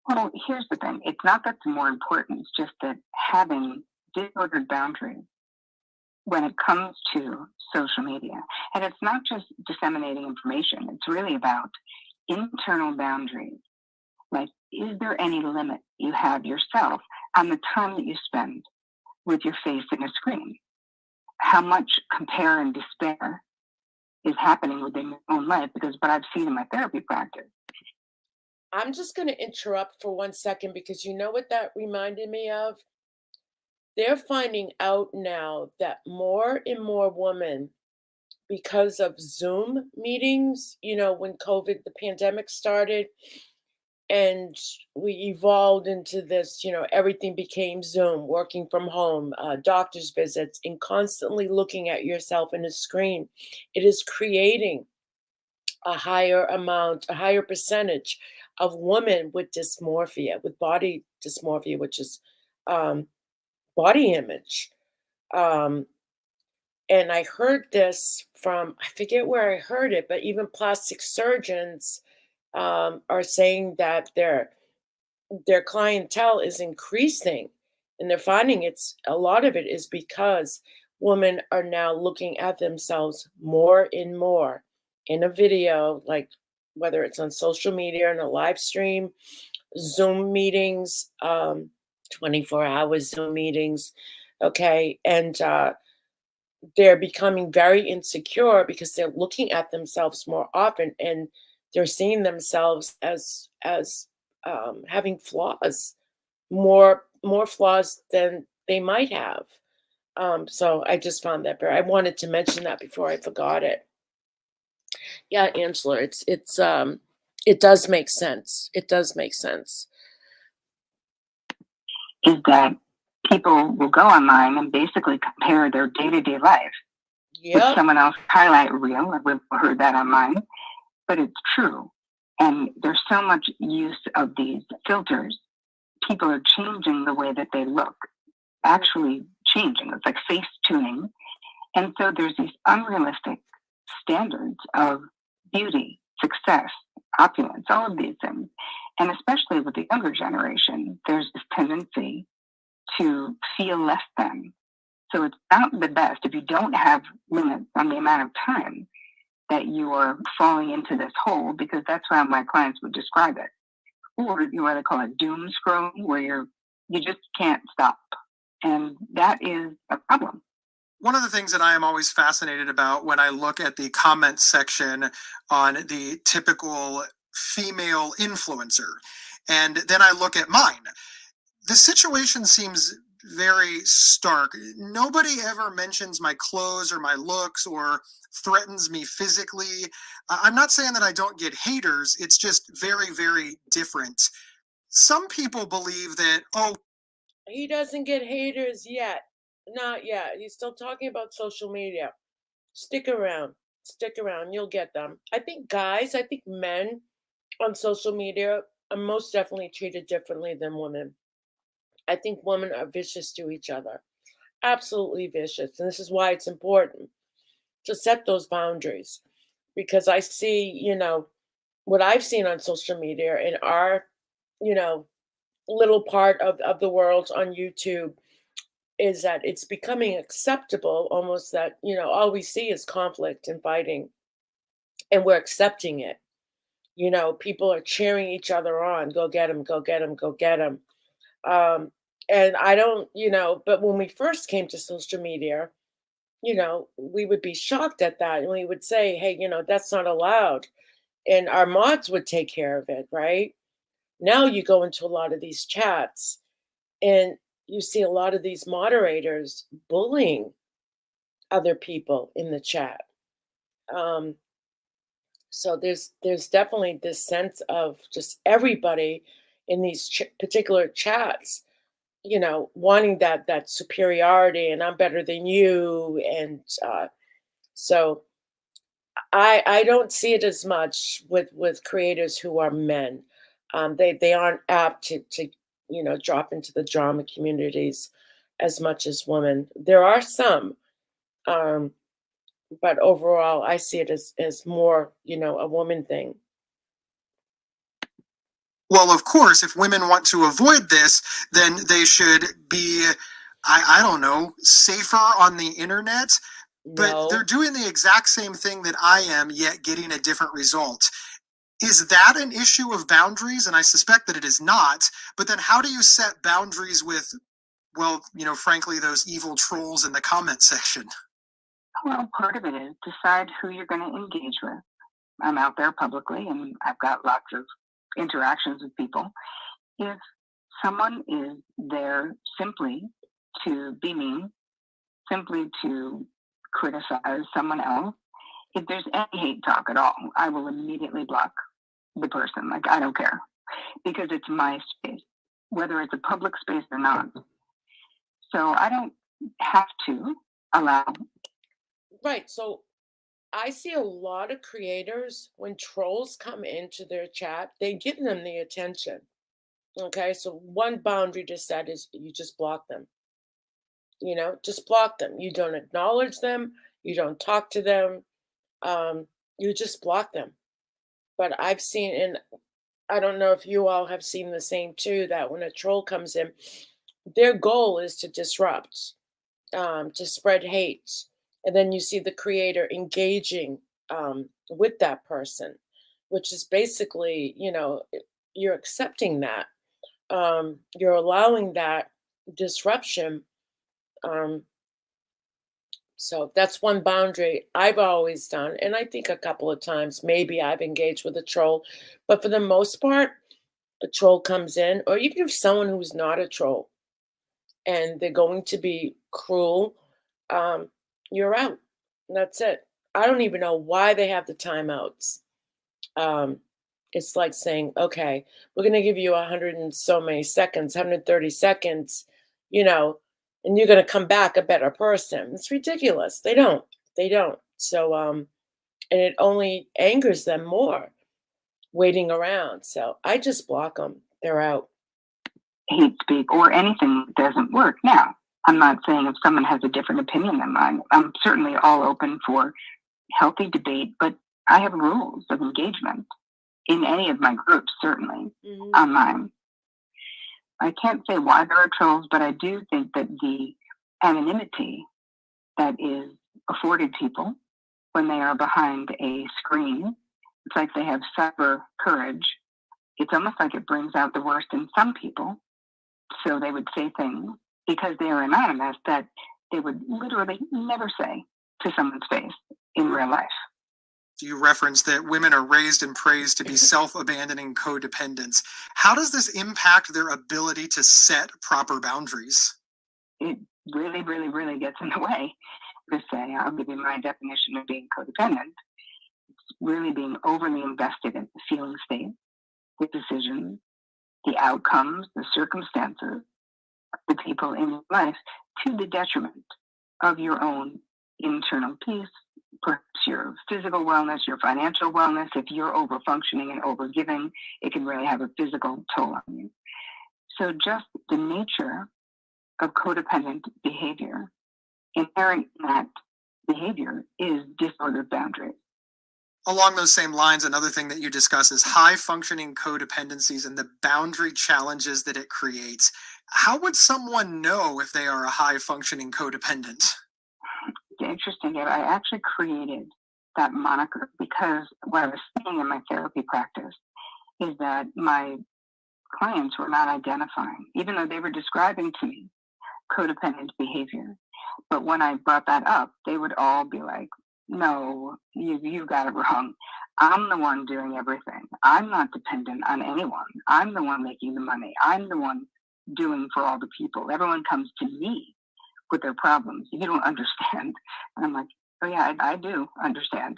Well, here's the thing. It's not that it's more important. It's just that having disordered boundaries when it comes to social media, and it's not just disseminating information, it's really about internal boundaries. Like, is there any limit you have yourself on the time that you spend with your face in a screen? How much compare and despair is happening within your own life? Because what I've seen in my therapy practice. I'm just going to interrupt for 1 second because you know what that reminded me of? They're finding out now that more and more women, because of Zoom meetings, when COVID, the pandemic started, and we evolved into this, everything became Zoom, working from home, doctor's visits, and constantly looking at yourself in a screen. It is creating a higher percentage of women with dysmorphia, with body dysmorphia, which is um, body image. Um, and I heard this from, I forget where I heard it, but even plastic surgeons are saying that their clientele is increasing, and they're finding a lot of it is because women are now looking at themselves more and more in a video, like whether it's on social media, in a live stream, Zoom meetings, 24-hour Zoom meetings. Okay. And they're becoming very insecure because they're looking at themselves more often, and they're seeing themselves as having flaws, more flaws than they might have. So I just found that I wanted to mention that before I forgot it. Yeah, Angela, it does make sense. It does make sense. Is that people will go online and basically compare their day-to-day life with Yep. someone else's highlight reel. We've heard that online, but it's true. And there's so much use of these filters. People are changing the way that they look, actually changing. It's like face tuning. And so there's these unrealistic standards of beauty, success, opulence, all of these things. And especially with the younger generation, there's this tendency to feel less than. So it's not the best if you don't have limits on the amount of time that you are falling into this hole, because that's how my clients would describe it. Or what they call it doom scrolling, where you just can't stop. And that is a problem. One of the things that I am always fascinated about when I look at the comment section on the typical female influencer, and then I look at mine, the situation seems very stark. Nobody ever mentions my clothes or my looks or threatens me physically. I'm not saying that I don't get haters. It's just very, very different. Some people believe that, oh, He doesn't get haters yet. Not yet. He's still talking about social media. Stick around. Stick around. You'll get them. I think men on social media are most definitely treated differently than women. I think women are vicious to each other. Absolutely vicious. And this is why it's important to set those boundaries. Because I see, what I've seen on social media in our, little part of the world on YouTube, is that it's becoming acceptable almost that, all we see is conflict and fighting, and we're accepting it. People are cheering each other on, go get him, go get him, go get him. Um, and I don't, but when we first came to social media, we would be shocked at that. And we would say, hey, that's not allowed. And our mods would take care of it, right? Now you go into a lot of these chats and you see a lot of these moderators bullying other people in the chat. Um, so there's definitely this sense of just everybody in these particular chats, wanting that superiority, and I'm better than you, and so I don't see it as much with creators who are men. They aren't apt to drop into the drama communities as much as women. There are some, um, but overall, I see it as more a woman thing. Well, of course, if women want to avoid this, then they should be, I don't know, safer on the internet. But they're No, doing the exact same thing that I am, yet getting a different result. Is that an issue of boundaries? And I suspect that it is not. But then how do you set boundaries with, well, frankly, those evil trolls in the comment section? Well, part of it is decide who you're going to engage with. I'm out there publicly and I've got lots of interactions with people. If someone is there simply to be mean, simply to criticize someone else, if there's any hate talk at all, I will immediately block the person. Like, I don't care, because it's my space, whether it's a public space or not. So I don't have to allow. right. So I see a lot of creators when trolls come into their chat, they give them the attention. Okay, so one boundary to set is you just block them. Just block them. You don't acknowledge them. You don't talk to them. You just block them. But I've seen, and I don't know if you all have seen the same too, that when a troll comes in, their goal is to disrupt, to spread hate. And then you see the creator engaging with that person, which is basically, you're accepting that. You're allowing that disruption. Um, so that's one boundary I've always done. And I think a couple of times maybe I've engaged with a troll. But for the most part, a troll comes in, or even if someone who's not a troll and they're going to be cruel, um, you're out. That's it. I don't even know why they have the timeouts. Um, it's like saying, okay, we're going to give you 100 and so many seconds, 130 seconds, you know, and you're going to come back a better person. It's ridiculous. They don't. They don't. So, and it only angers them more waiting around. So I just block them. They're out. Hate speak or anything that doesn't work. Now, I'm not saying if someone has a different opinion than mine, I'm certainly all open for healthy debate, but I have rules of engagement in any of my groups, certainly on mine. I can't say why there are trolls, but I do think that the anonymity that is afforded people when they are behind a screen, it's like they have cyber courage. It's almost like it brings out the worst in some people. So they would say things because they are anonymous that they would literally never say to someone's face in real life. You referenced that women are raised and praised to be self-abandoning codependents. How does this impact their ability to set proper boundaries? It really, really, really gets in the way. To say, I'll give you my definition of being codependent. It's really being overly invested in the feeling state, the decisions, the outcomes, the circumstances, the people in your life, to the detriment of your own internal peace, perhaps your physical wellness, your financial wellness. If you're over functioning and over giving, it can really have a physical toll on you. So just the nature of codependent behavior, inherent in that behavior is disordered boundaries. Along those same lines, another thing that you discuss is high functioning codependencies and the boundary challenges that it creates. How would someone know if they are a high functioning codependent? Interesting, Gabe. I actually created that moniker because what I was seeing in my therapy practice is that my clients were not identifying, even though they were describing to me codependent behavior. But when I brought that up, they would all be like, no, you got it wrong. I'm the one doing everything. I'm not dependent on anyone. I'm the one making the money. I'm the one doing for all the people. Everyone comes to me with their problems. You don't understand. And I'm like, oh yeah, I do understand.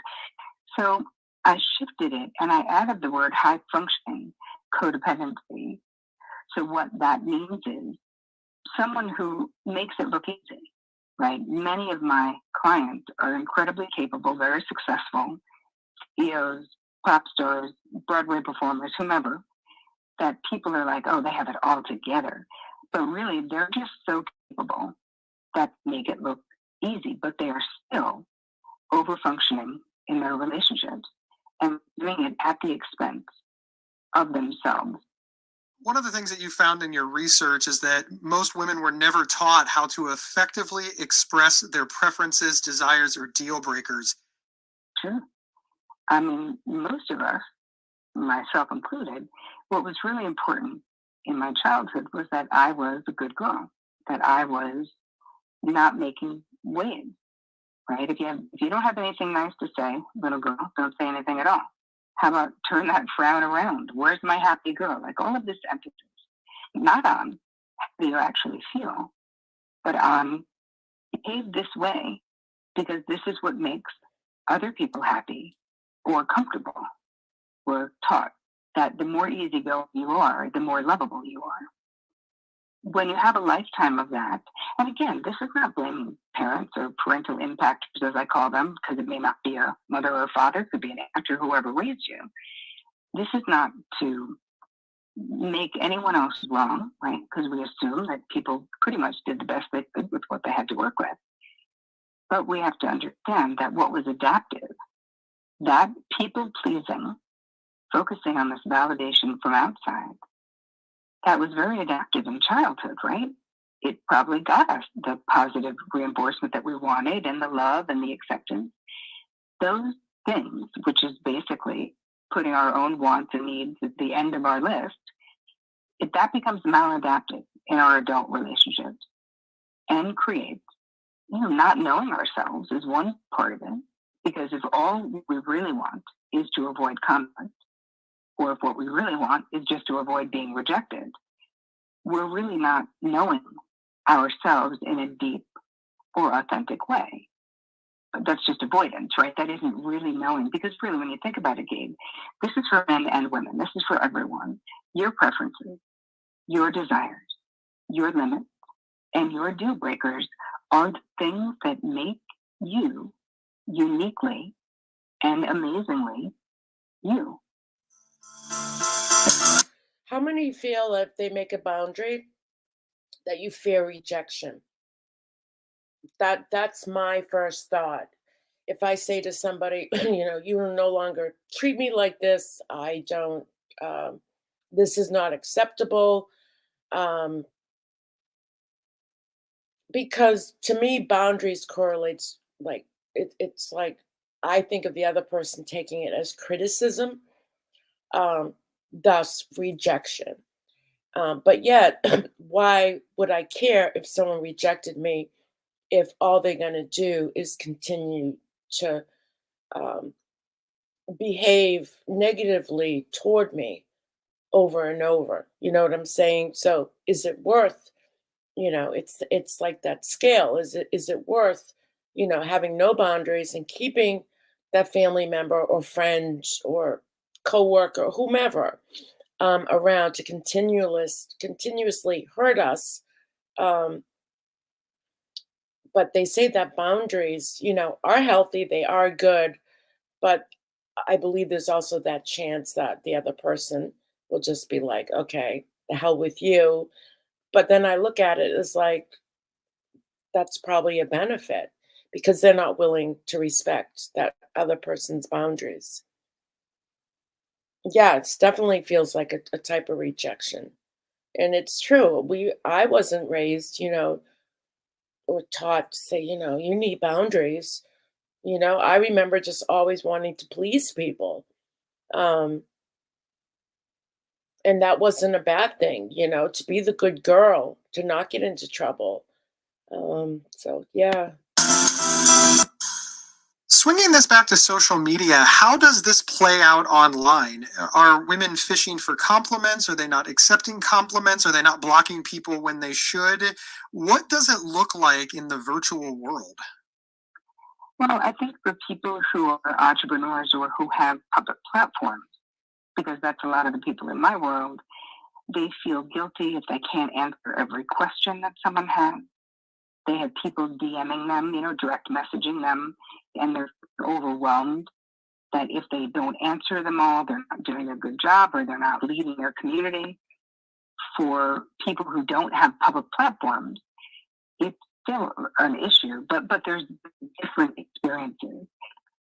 So I shifted it and I added the word high functioning codependency. So what that means is someone who makes it look easy, right? Many of my clients are incredibly capable, very successful, CEOs, pop stars, Broadway performers, whomever, that people are like, oh, they have it all together. But really, they're just so capable that make it look easy, but they are still over functioning in their relationships and doing it at the expense of themselves. One of the things that you found in your research is that most women were never taught how to effectively express their preferences, desires, or deal breakers. Sure. I mean, most of us, myself included, what was really important in my childhood was that I was a good girl, that I was not making waves, right? If you don't have anything nice to say, little girl, don't say anything at all. How about turn that frown around? Where's my happy girl? Like all of this emphasis, not on how you actually feel, but on behave this way because this is what makes other people happy or comfortable. We're taught that the more easygoing you are, the more lovable you are. When you have a lifetime of that, and again, this is not blaming parents or parental impactors, as I call them, because it may not be a mother or a father, it could be an aunt or whoever raised you. This is not to make anyone else wrong, right? Because we assume that people pretty much did the best they could with what they had to work with. But we have to understand that what was adaptive, that people pleasing, focusing on this validation from outside, that was very adaptive in childhood, right? It probably got us the positive reinforcement that we wanted and the love and the acceptance. Those things, which is basically putting our own wants and needs at the end of our list, if that becomes maladaptive in our adult relationships and creates, not knowing ourselves is one part of it. Because if all we really want is to avoid conflict, or if what we really want is just to avoid being rejected, we're really not knowing ourselves in a deep or authentic way. But that's just avoidance, right? That isn't really knowing. Because really, when you think about it, Gabe, this is for men and women. This is for everyone. Your preferences, your desires, your limits, and your deal breakers are the things that make you uniquely and amazingly you. How many feel if they make a boundary that you fear rejection? That's my first thought. If I say to somebody, you will no longer treat me like this. I don't. This is not acceptable. Um, because to me, boundaries correlates like it's like I think of the other person taking it as criticism, um, thus rejection. But yet, why would I care if someone rejected me if all they're going to do is continue to um, behave negatively toward me over and over? You know what I'm saying? So, is it worth? It's like that scale. Is it worth? Having no boundaries and keeping that family member or friend or coworker, whomever, around to continuously hurt us. Um, but they say that boundaries, are healthy, they are good, but I believe there's also that chance that the other person will just be like, okay, the hell with you. But then I look at it as like, that's probably a benefit because they're not willing to respect that other person's boundaries. Yeah, it's definitely feels like a type of rejection. And it's true. I wasn't raised, or taught to say, you need boundaries. I remember just always wanting to please people. Um, and that wasn't a bad thing, to be the good girl, to not get into trouble. So yeah. Swinging this back to social media, how does this play out online? Are women fishing for compliments? Are they not accepting compliments? Are they not blocking people when they should? What does it look like in the virtual world? Well, I think for people who are entrepreneurs or who have public platforms, because that's a lot of the people in my world, they feel guilty if they can't answer every question that someone has. They have people DMing them, direct messaging them, and they're overwhelmed that if they don't answer them all, they're not doing a good job or they're not leading their community. For people who don't have public platforms, it's still an issue, but there's different experiences.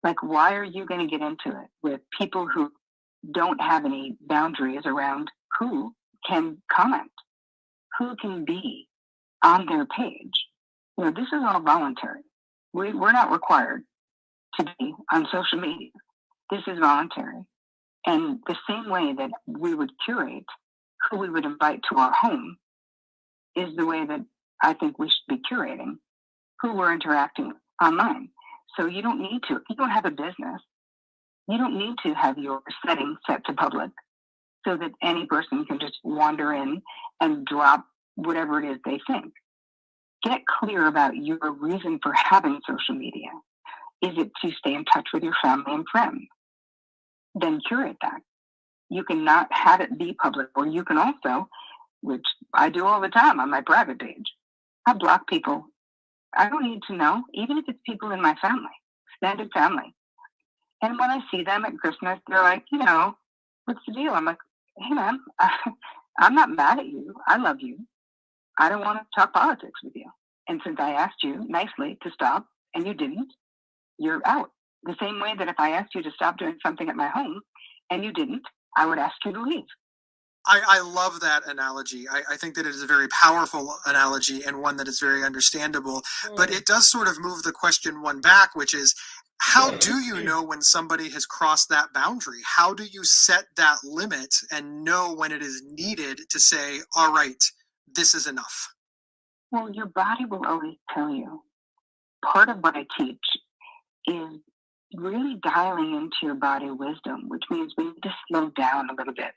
Like, why are you going to get into it with people who don't have any boundaries around who can comment, who can be on their page? This is all voluntary. We're not required to be on social media. This is voluntary. And the same way that we would curate who we would invite to our home is the way that I think we should be curating who we're interacting with online. So you don't need to, if you don't have a business, you don't need to have your settings set to public so that any person can just wander in and drop whatever it is they think. Get clear about your reason for having social media. Is it to stay in touch with your family and friends? Then curate that. You cannot have it be public, or you can also, which I do all the time on my private page, I block people. I don't need to know, even if it's people in my family, extended family. And when I see them at Christmas, they're like, what's the deal? I'm like, hey man, I'm not mad at you. I love you. I don't want to talk politics with you. And since I asked you nicely to stop and you didn't, you're out. The same way that if I asked you to stop doing something at my home and you didn't, I would ask you to leave. I love that analogy. I think that it is a very powerful analogy and one that is very understandable. But it does sort of move the question one back, which is, how do you know when somebody has crossed that boundary? How do you set that limit and know when it is needed to say, all right, this is enough? Well, your body will always tell you. Part of what I teach is really dialing into your body wisdom, which means we need to slow down a little bit.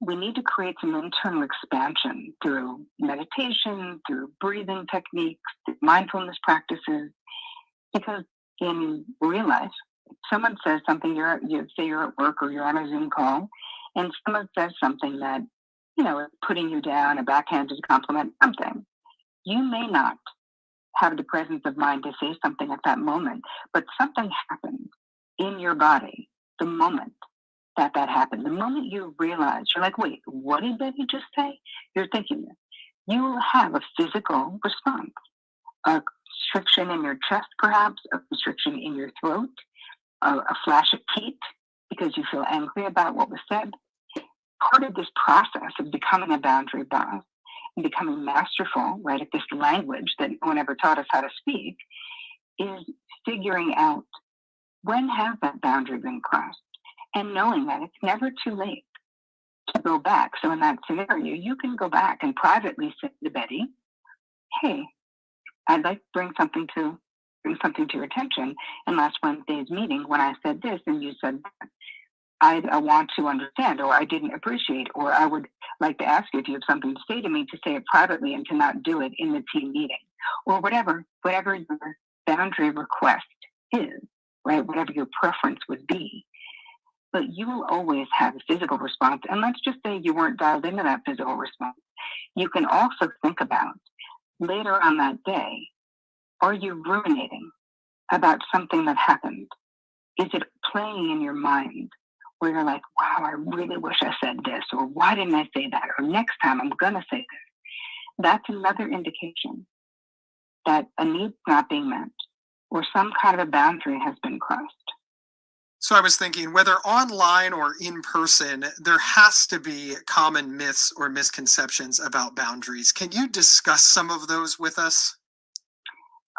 We need to create some internal expansion through meditation, through breathing techniques, mindfulness practices, because in real life, if someone says something, you say you're at work or you're on a Zoom call, and someone says something that, is putting you down, a backhanded compliment, something, you may not have the presence of mind to say something at that moment, but something happened in your body the moment that happened. The moment you realize, you're like, wait, what did Betty just say? You're thinking this. You will have a physical response, a constriction in your chest, perhaps, a constriction in your throat, a flash of teeth because you feel angry about what was said. Part of this process of becoming a boundary boss and becoming masterful, right, at this language that no one ever taught us how to speak, is figuring out when has that boundary been crossed, and knowing that it's never too late to go back. So in that scenario, you can go back and privately say to Betty, hey, I'd like to bring something to your attention. In last Wednesday's meeting, when I said this and you said that, I want to understand, or I didn't appreciate, or I would like to ask you if you have something to say to me, to say it privately and to not do it in the team meeting, or whatever your boundary request is, right? Whatever your preference would be. But you will always have a physical response. And let's just say you weren't dialed into that physical response. You can also think about later on that day, are you ruminating about something that happened? Is it playing in your mind where you're like, wow, I really wish I said this, or why didn't I say that? Or next time I'm going to say this. That's another indication that a need's not being met or some kind of a boundary has been crossed. So I was thinking, whether online or in person, there has to be common myths or misconceptions about boundaries. Can you discuss some of those with us?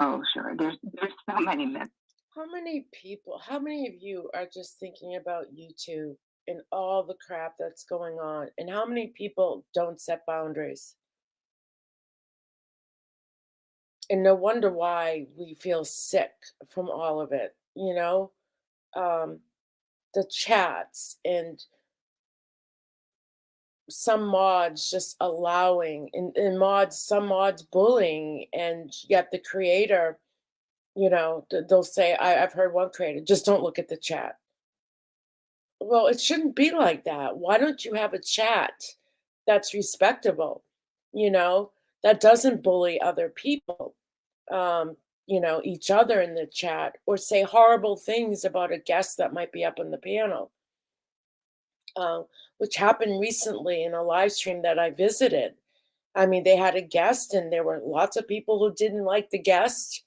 Oh, sure. There's so many myths. How many of you are just thinking about YouTube and all the crap that's going on? And how many people don't set boundaries? And no wonder why we feel sick from all of it, you know? Um, the chats and some mods just allowing and some mods bullying, and yet the creator, they'll say, I've heard one creator, just don't look at the chat. Well, it shouldn't be like that. Why don't you have a chat that's respectable, you know, that doesn't bully other people, um, each other in the chat, or say horrible things about a guest that might be up on the panel, uh, which happened recently in a live stream that I visited. I mean, they had a guest, and there were lots of people who didn't like the guest,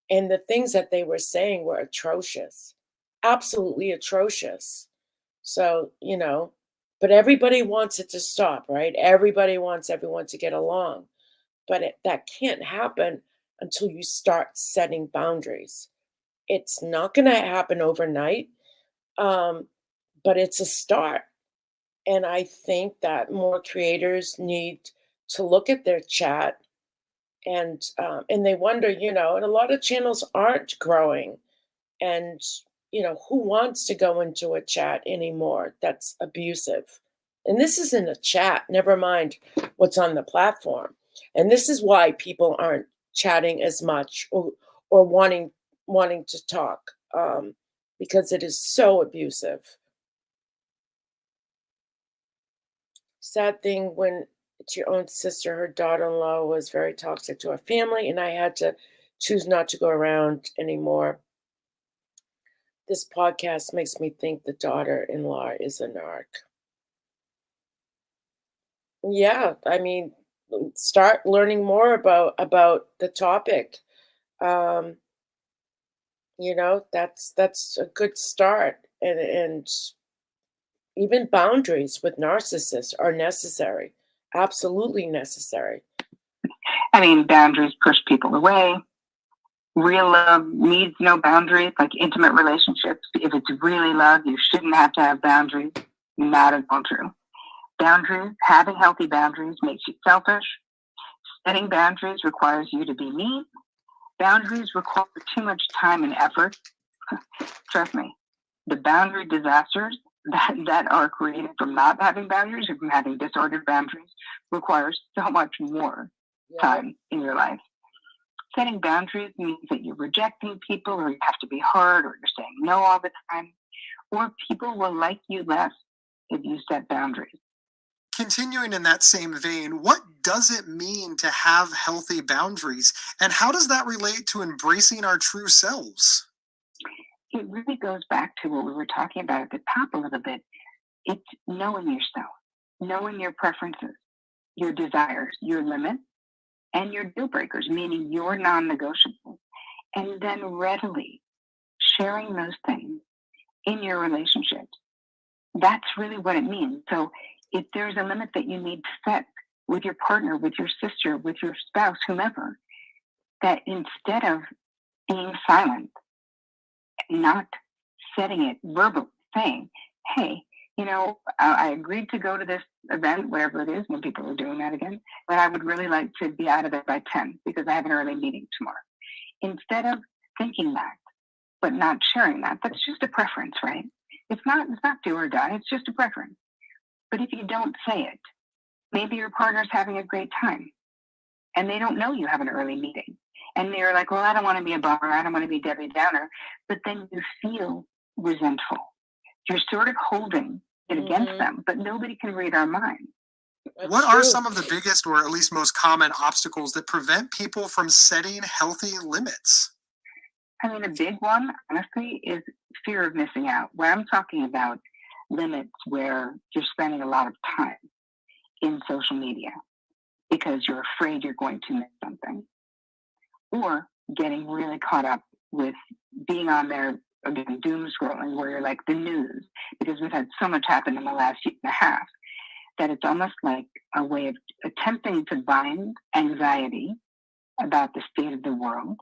and the things that they were saying were atrocious, absolutely atrocious. So, but everybody wants it to stop, right? Everybody wants everyone to get along, but that can't happen until you start setting boundaries. It's not going to happen overnight, um, but it's a start. And I think that more creators need to look at their chat, and they wonder, and a lot of channels aren't growing, and who wants to go into a chat anymore that's abusive? And this isn't a chat, never mind what's on the platform. And this is why people aren't chatting as much, or wanting to talk, because it is so abusive. Sad thing when it's your own sister, her daughter-in-law was very toxic to her family, and I had to choose not to go around anymore. This podcast makes me think the daughter-in-law is a narc. Yeah, I mean, start learning more about the topic. Um, that's a good start, and even boundaries with narcissists are necessary, absolutely necessary. I mean, boundaries push people away. Real love needs no boundaries, like intimate relationships. If it's really love, you shouldn't have to have boundaries. Not at all true. Boundaries, having healthy boundaries makes you selfish. Setting boundaries requires you to be mean. Boundaries require too much time and effort. Trust me, the boundary disasters that are created from not having boundaries or from having disordered boundaries requires so much more time in your life. Setting boundaries means that you're rejecting people, or you have to be hard, or you're saying no all the time, or people will like you less if you set boundaries. Continuing in that same vein, what does it mean to have healthy boundaries, and how does that relate to embracing our true selves? It really goes back to what we were talking about at the top a little bit. It's knowing yourself, knowing your preferences, your desires, your limits, and your deal breakers, meaning your non-negotiables, and then readily sharing those things in your relationships. That's really what it means. So if there's a limit that you need to set with your partner, with your sister, with your spouse, whomever, that instead of being silent, not setting it verbally, saying, hey, I agreed to go to this event, whatever it is, when people are doing that again, but I would really like to be out of there by 10 because I have an early meeting tomorrow. Instead of thinking that, but not sharing that, that's just a preference, right? It's not do or die, it's just a preference. But if you don't say it, maybe your partner's having a great time and they don't know you have an early meeting. And they're like, well, I don't want to be a bummer, I don't want to be Debbie Downer. But then you feel resentful. You're sort of holding it against them, but nobody can read our minds. What are some of the biggest, or at least most common, obstacles that prevent people from setting healthy limits? I mean, a big one, honestly, is fear of missing out. Where I'm talking about limits where you're spending a lot of time in social media because you're afraid you're going to miss something, or getting really caught up with being on there again, doom scrolling, where you're like the news, because we've had so much happen in the last year and a half, that it's almost like a way of attempting to bind anxiety about the state of the world.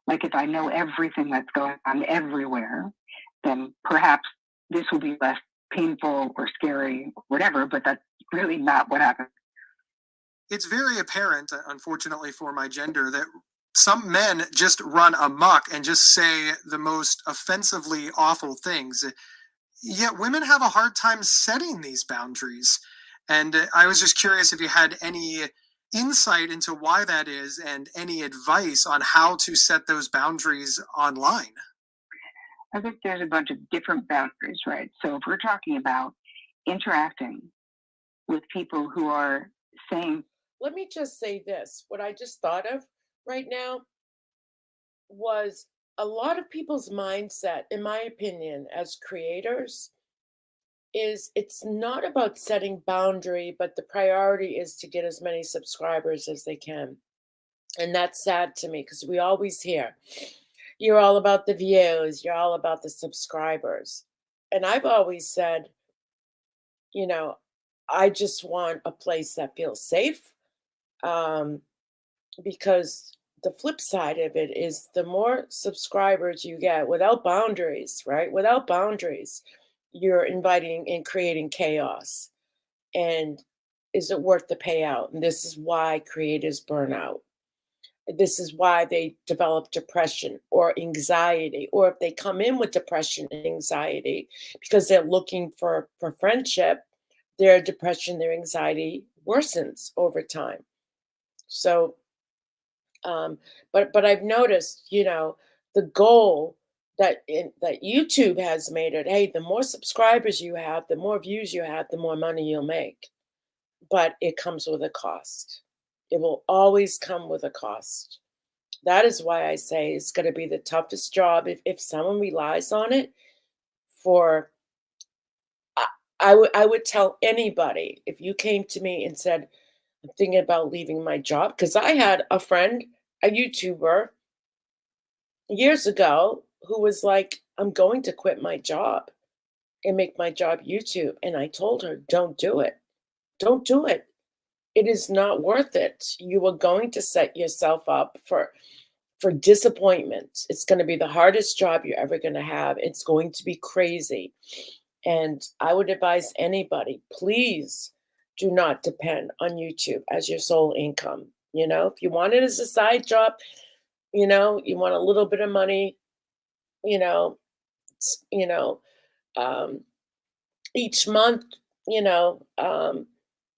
Like if I know everything that's going on everywhere, then perhaps this will be less painful or scary or whatever, but that's really not what happens. It's very apparent, unfortunately for my gender, that some men just run amok and just say the most offensively awful things. Yet women have a hard time setting these boundaries. And I was just curious if you had any insight into why that is and any advice on how to set those boundaries online. I think there's a bunch of different boundaries, right? So if we're talking about interacting with people who are saying, Let me just say this. What I just thought of right now was a lot of people's mindset, in my opinion, as creators, is it's not about setting boundary, but the priority is to get as many subscribers as they can. And that's sad to me because we always hear, you're all about the views, you're all about the subscribers. And I've always said, you know, I just want a place that feels safe. Um, because the flip side of it is the more subscribers you get without boundaries, right? Without boundaries, you're inviting and creating chaos. And is it worth the payout? And this is why creators burn out. This is why they develop depression or anxiety, or if they come in with depression and anxiety because they're looking for friendship, their depression, their anxiety worsens over time. So but I've noticed, the goal that YouTube has made it, hey, the more subscribers you have, the more views you have, the more money you'll make. But it comes with a cost. It will always come with a cost. That is why I say it's going to be the toughest job if someone relies on it for. I would tell anybody if you came to me and said, I'm thinking about leaving my job, because I had a friend, a YouTuber, years ago who was like, I'm going to quit my job and make my job YouTube. And I told her, don't do it. Don't do it. It is not worth it. You are going to set yourself up for disappointment. It's going to be the hardest job you're ever going to have. It's going to be crazy. And I would advise anybody, please do not depend on YouTube as your sole income. If you want it as a side job, you want a little bit of money, you know, s- you know, um, each month, you know, um,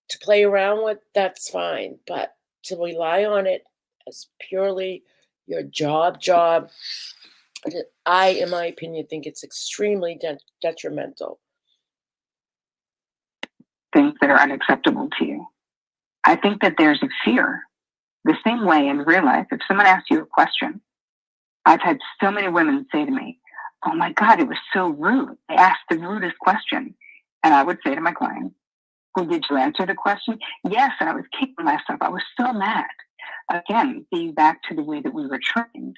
to play around with, that's fine. But to rely on it as purely your job, I, in my opinion, think it's extremely detrimental. things that are unacceptable to you. I think that there's a fear. The same way in real life, if someone asks you a question, I've had so many women say to me, oh my God, it was so rude. They asked the rudest question. And I would say to my client, well, did you answer the question? Yes, and I was kicking myself. I was so mad. Again, being back to the way that we were trained,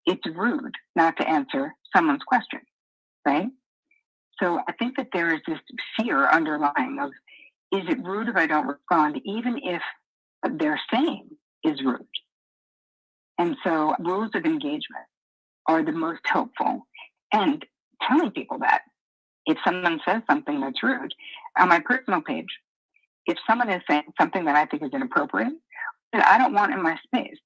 it's rude not to answer someone's question, right? So I think that there is this fear underlying of, is it rude if I don't respond, even if what they're saying is rude? And so rules of engagement are the most helpful. And telling people that if someone says something that's rude, on my personal page, if someone is saying something that I think is inappropriate, that I don't want in my space,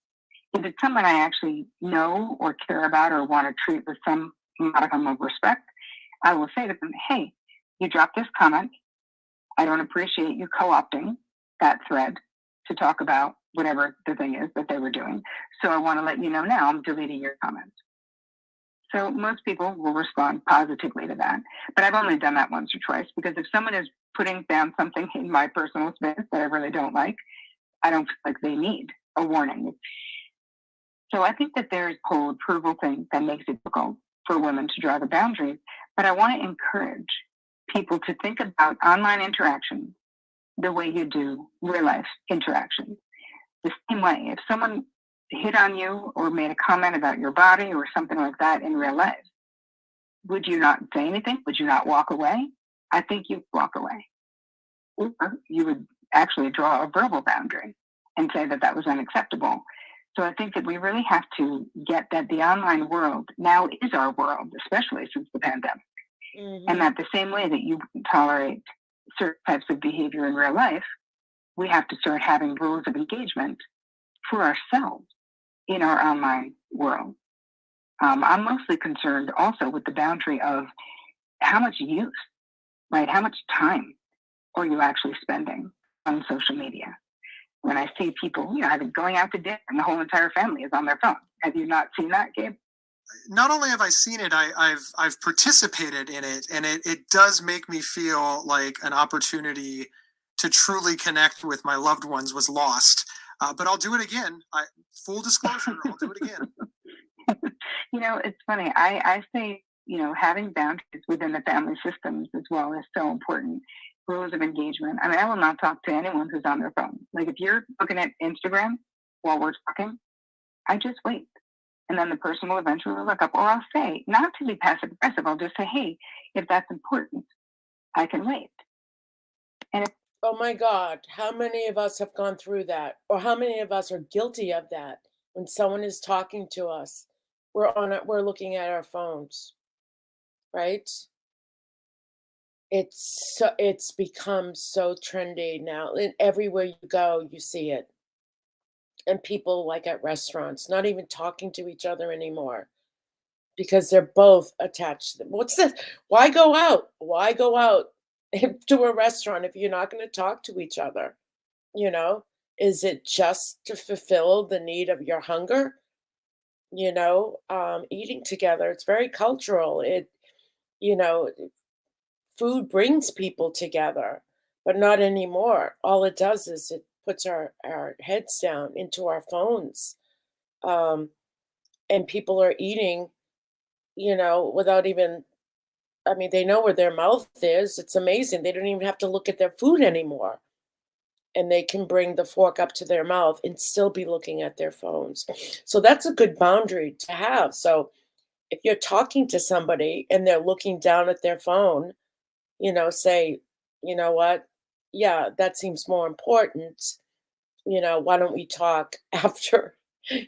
if it's someone I actually know or care about or want to treat with some modicum of respect, I will say to them, hey, you dropped this comment. I don't appreciate you co-opting that thread to talk about whatever the thing is that they were doing. So I want to let you know now I'm deleting your comments. So most people will respond positively to that. But I've only done that once or twice, because if someone is putting down something in my personal space that I really don't like, I don't feel like they need a warning. So I think that there is a whole approval thing that makes it difficult for women to draw the boundaries. But I want to encourage people to think about online interactions the way you do real life interactions. The same way, if someone hit on you or made a comment about your body or something like that in real life, would you not say anything? Would you not walk away? I think you'd walk away. Or you would actually draw a verbal boundary and say that that was unacceptable. So I think that we really have to get that the online world now is our world, especially since the pandemic. Mhm. And that the same way that you tolerate certain types of behavior in real life, we have to start having rules of engagement for ourselves in our online world. I'm mostly concerned also with the boundary of how much use, right? How much time are you actually spending on social media? When I see people, going out to dinner and the whole entire family is on their phone. Have you not seen that, Gabe? Not only have I seen it, I've participated in it, and it does make me feel like an opportunity to truly connect with my loved ones was lost. But I'll do it again. Full disclosure, I'll do it again. It's funny. I say, having boundaries within the family systems as well is so important. Rules of engagement. I mean, I will not talk to anyone who's on their phone. Like if you're looking at Instagram while we're talking, I just wait. And then the person will eventually look up, or I'll say, not to be passive aggressive, I'll just say, hey, if that's important, I can wait. And if Oh my God, how many of us have gone through that? Or how many of us are guilty of that? When someone is talking to us, we're looking at our phones, right? It's become so trendy now. And everywhere you go, you see it. And people like at restaurants, not even talking to each other anymore because they're both attached to them. What's this? Why go out? Why go out to a restaurant if you're not going to talk to each other? You know, is it just to fulfill the need of your hunger? Eating together, it's very cultural. You know, food brings people together, but not anymore. All it does is it puts our heads down into our phones. Um, and people are eating, without even, I mean, they know where their mouth is. It's amazing. They don't even have to look at their food anymore. And they can bring the fork up to their mouth and still be looking at their phones. So that's a good boundary to have. So if you're talking to somebody and they're looking down at their phone, say, you know what? Yeah, that seems more important. Why don't we talk after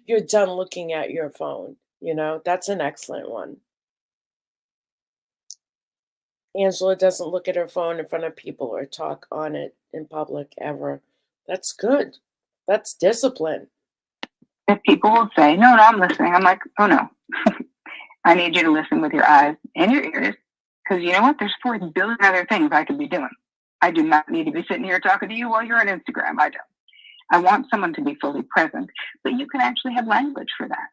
you're done looking at your phone? That's an excellent one. Angela doesn't look at her phone in front of people or talk on it in public ever. That's good. That's discipline. if people will say, no, I'm listening, I'm like, oh no, I need you to listen with your eyes and your ears, because you know what? There's 4 billion other things I could be doing. I do not need to be sitting here talking to you while you're on Instagram. I don't. I want someone to be fully present, but you can actually have language for that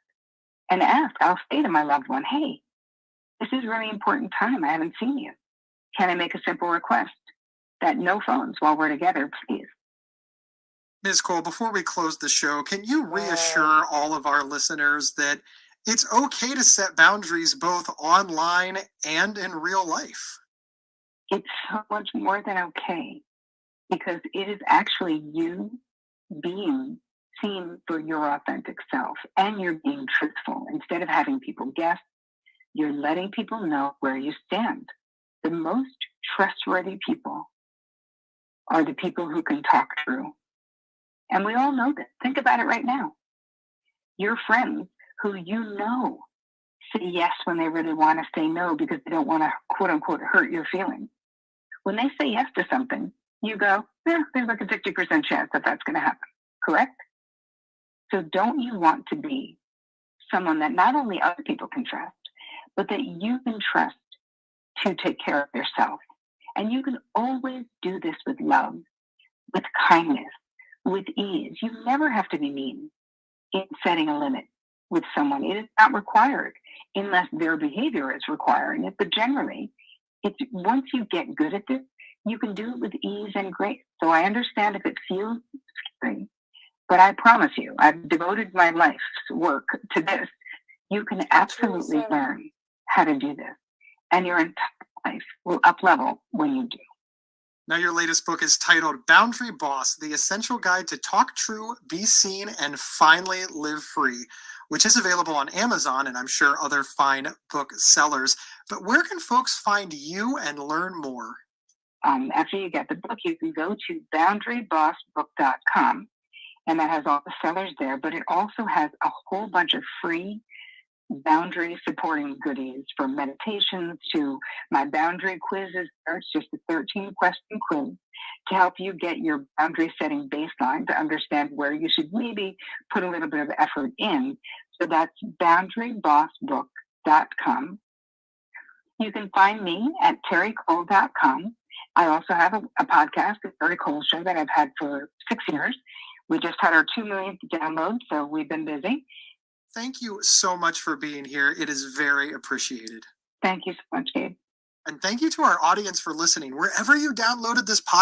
and ask. I'll say to my loved one, hey, this is really important time. I haven't seen you. Can I make a simple request that no phones while we're together, please? Ms. Cole, before we close the show, can you Wow. reassure all of our listeners that it's okay to set boundaries both online and in real life? It's so much more than okay, because it is actually you being seen for your authentic self, and you're being truthful. Instead of having people guess, you're letting people know where you stand. The most trustworthy people are the people who can talk through. And we all know that. Think about it right now. Your friends who say yes when they really want to say no because they don't want to, quote unquote, hurt your feelings. When they say yes to something, you go, there's like a 50% chance that that's going to happen. Correct? So don't you want to be someone that not only other people can trust, but that you can trust to take care of yourself? And you can always do this with love, with kindness, with ease. You never have to be mean in setting a limit with someone. It is not required unless their behavior is requiring it. But generally, it's once you get good at this, you can do it with ease and grace. So I understand if it feels scary, but I promise you, I've devoted my life's work to this. You can absolutely learn how to do this, and your entire life will up level when you do. Now, your latest book is titled Boundary Boss, The Essential Guide to Talk True, Be Seen, and Finally Live Free, which is available on Amazon and I'm sure other fine book sellers. But where can folks find you and learn more? After you get the book, you can go to boundarybossbook.com, and that has all the sellers there, but it also has a whole bunch of free boundary supporting goodies, from meditations to my boundary quizzes. It's just a 13-question quiz to help you get your boundary setting baseline to understand where you should maybe put a little bit of effort in. So that's boundarybossbook.com. You can find me at terrycole.com. I also have a podcast, the Terry Cole Show, that I've had for 6 years. We just had our 2 millionth download, so we've been busy. Thank you so much for being here. It is very appreciated. Thank you so much, Gabe. And thank you to our audience for listening. Wherever you downloaded this podcast,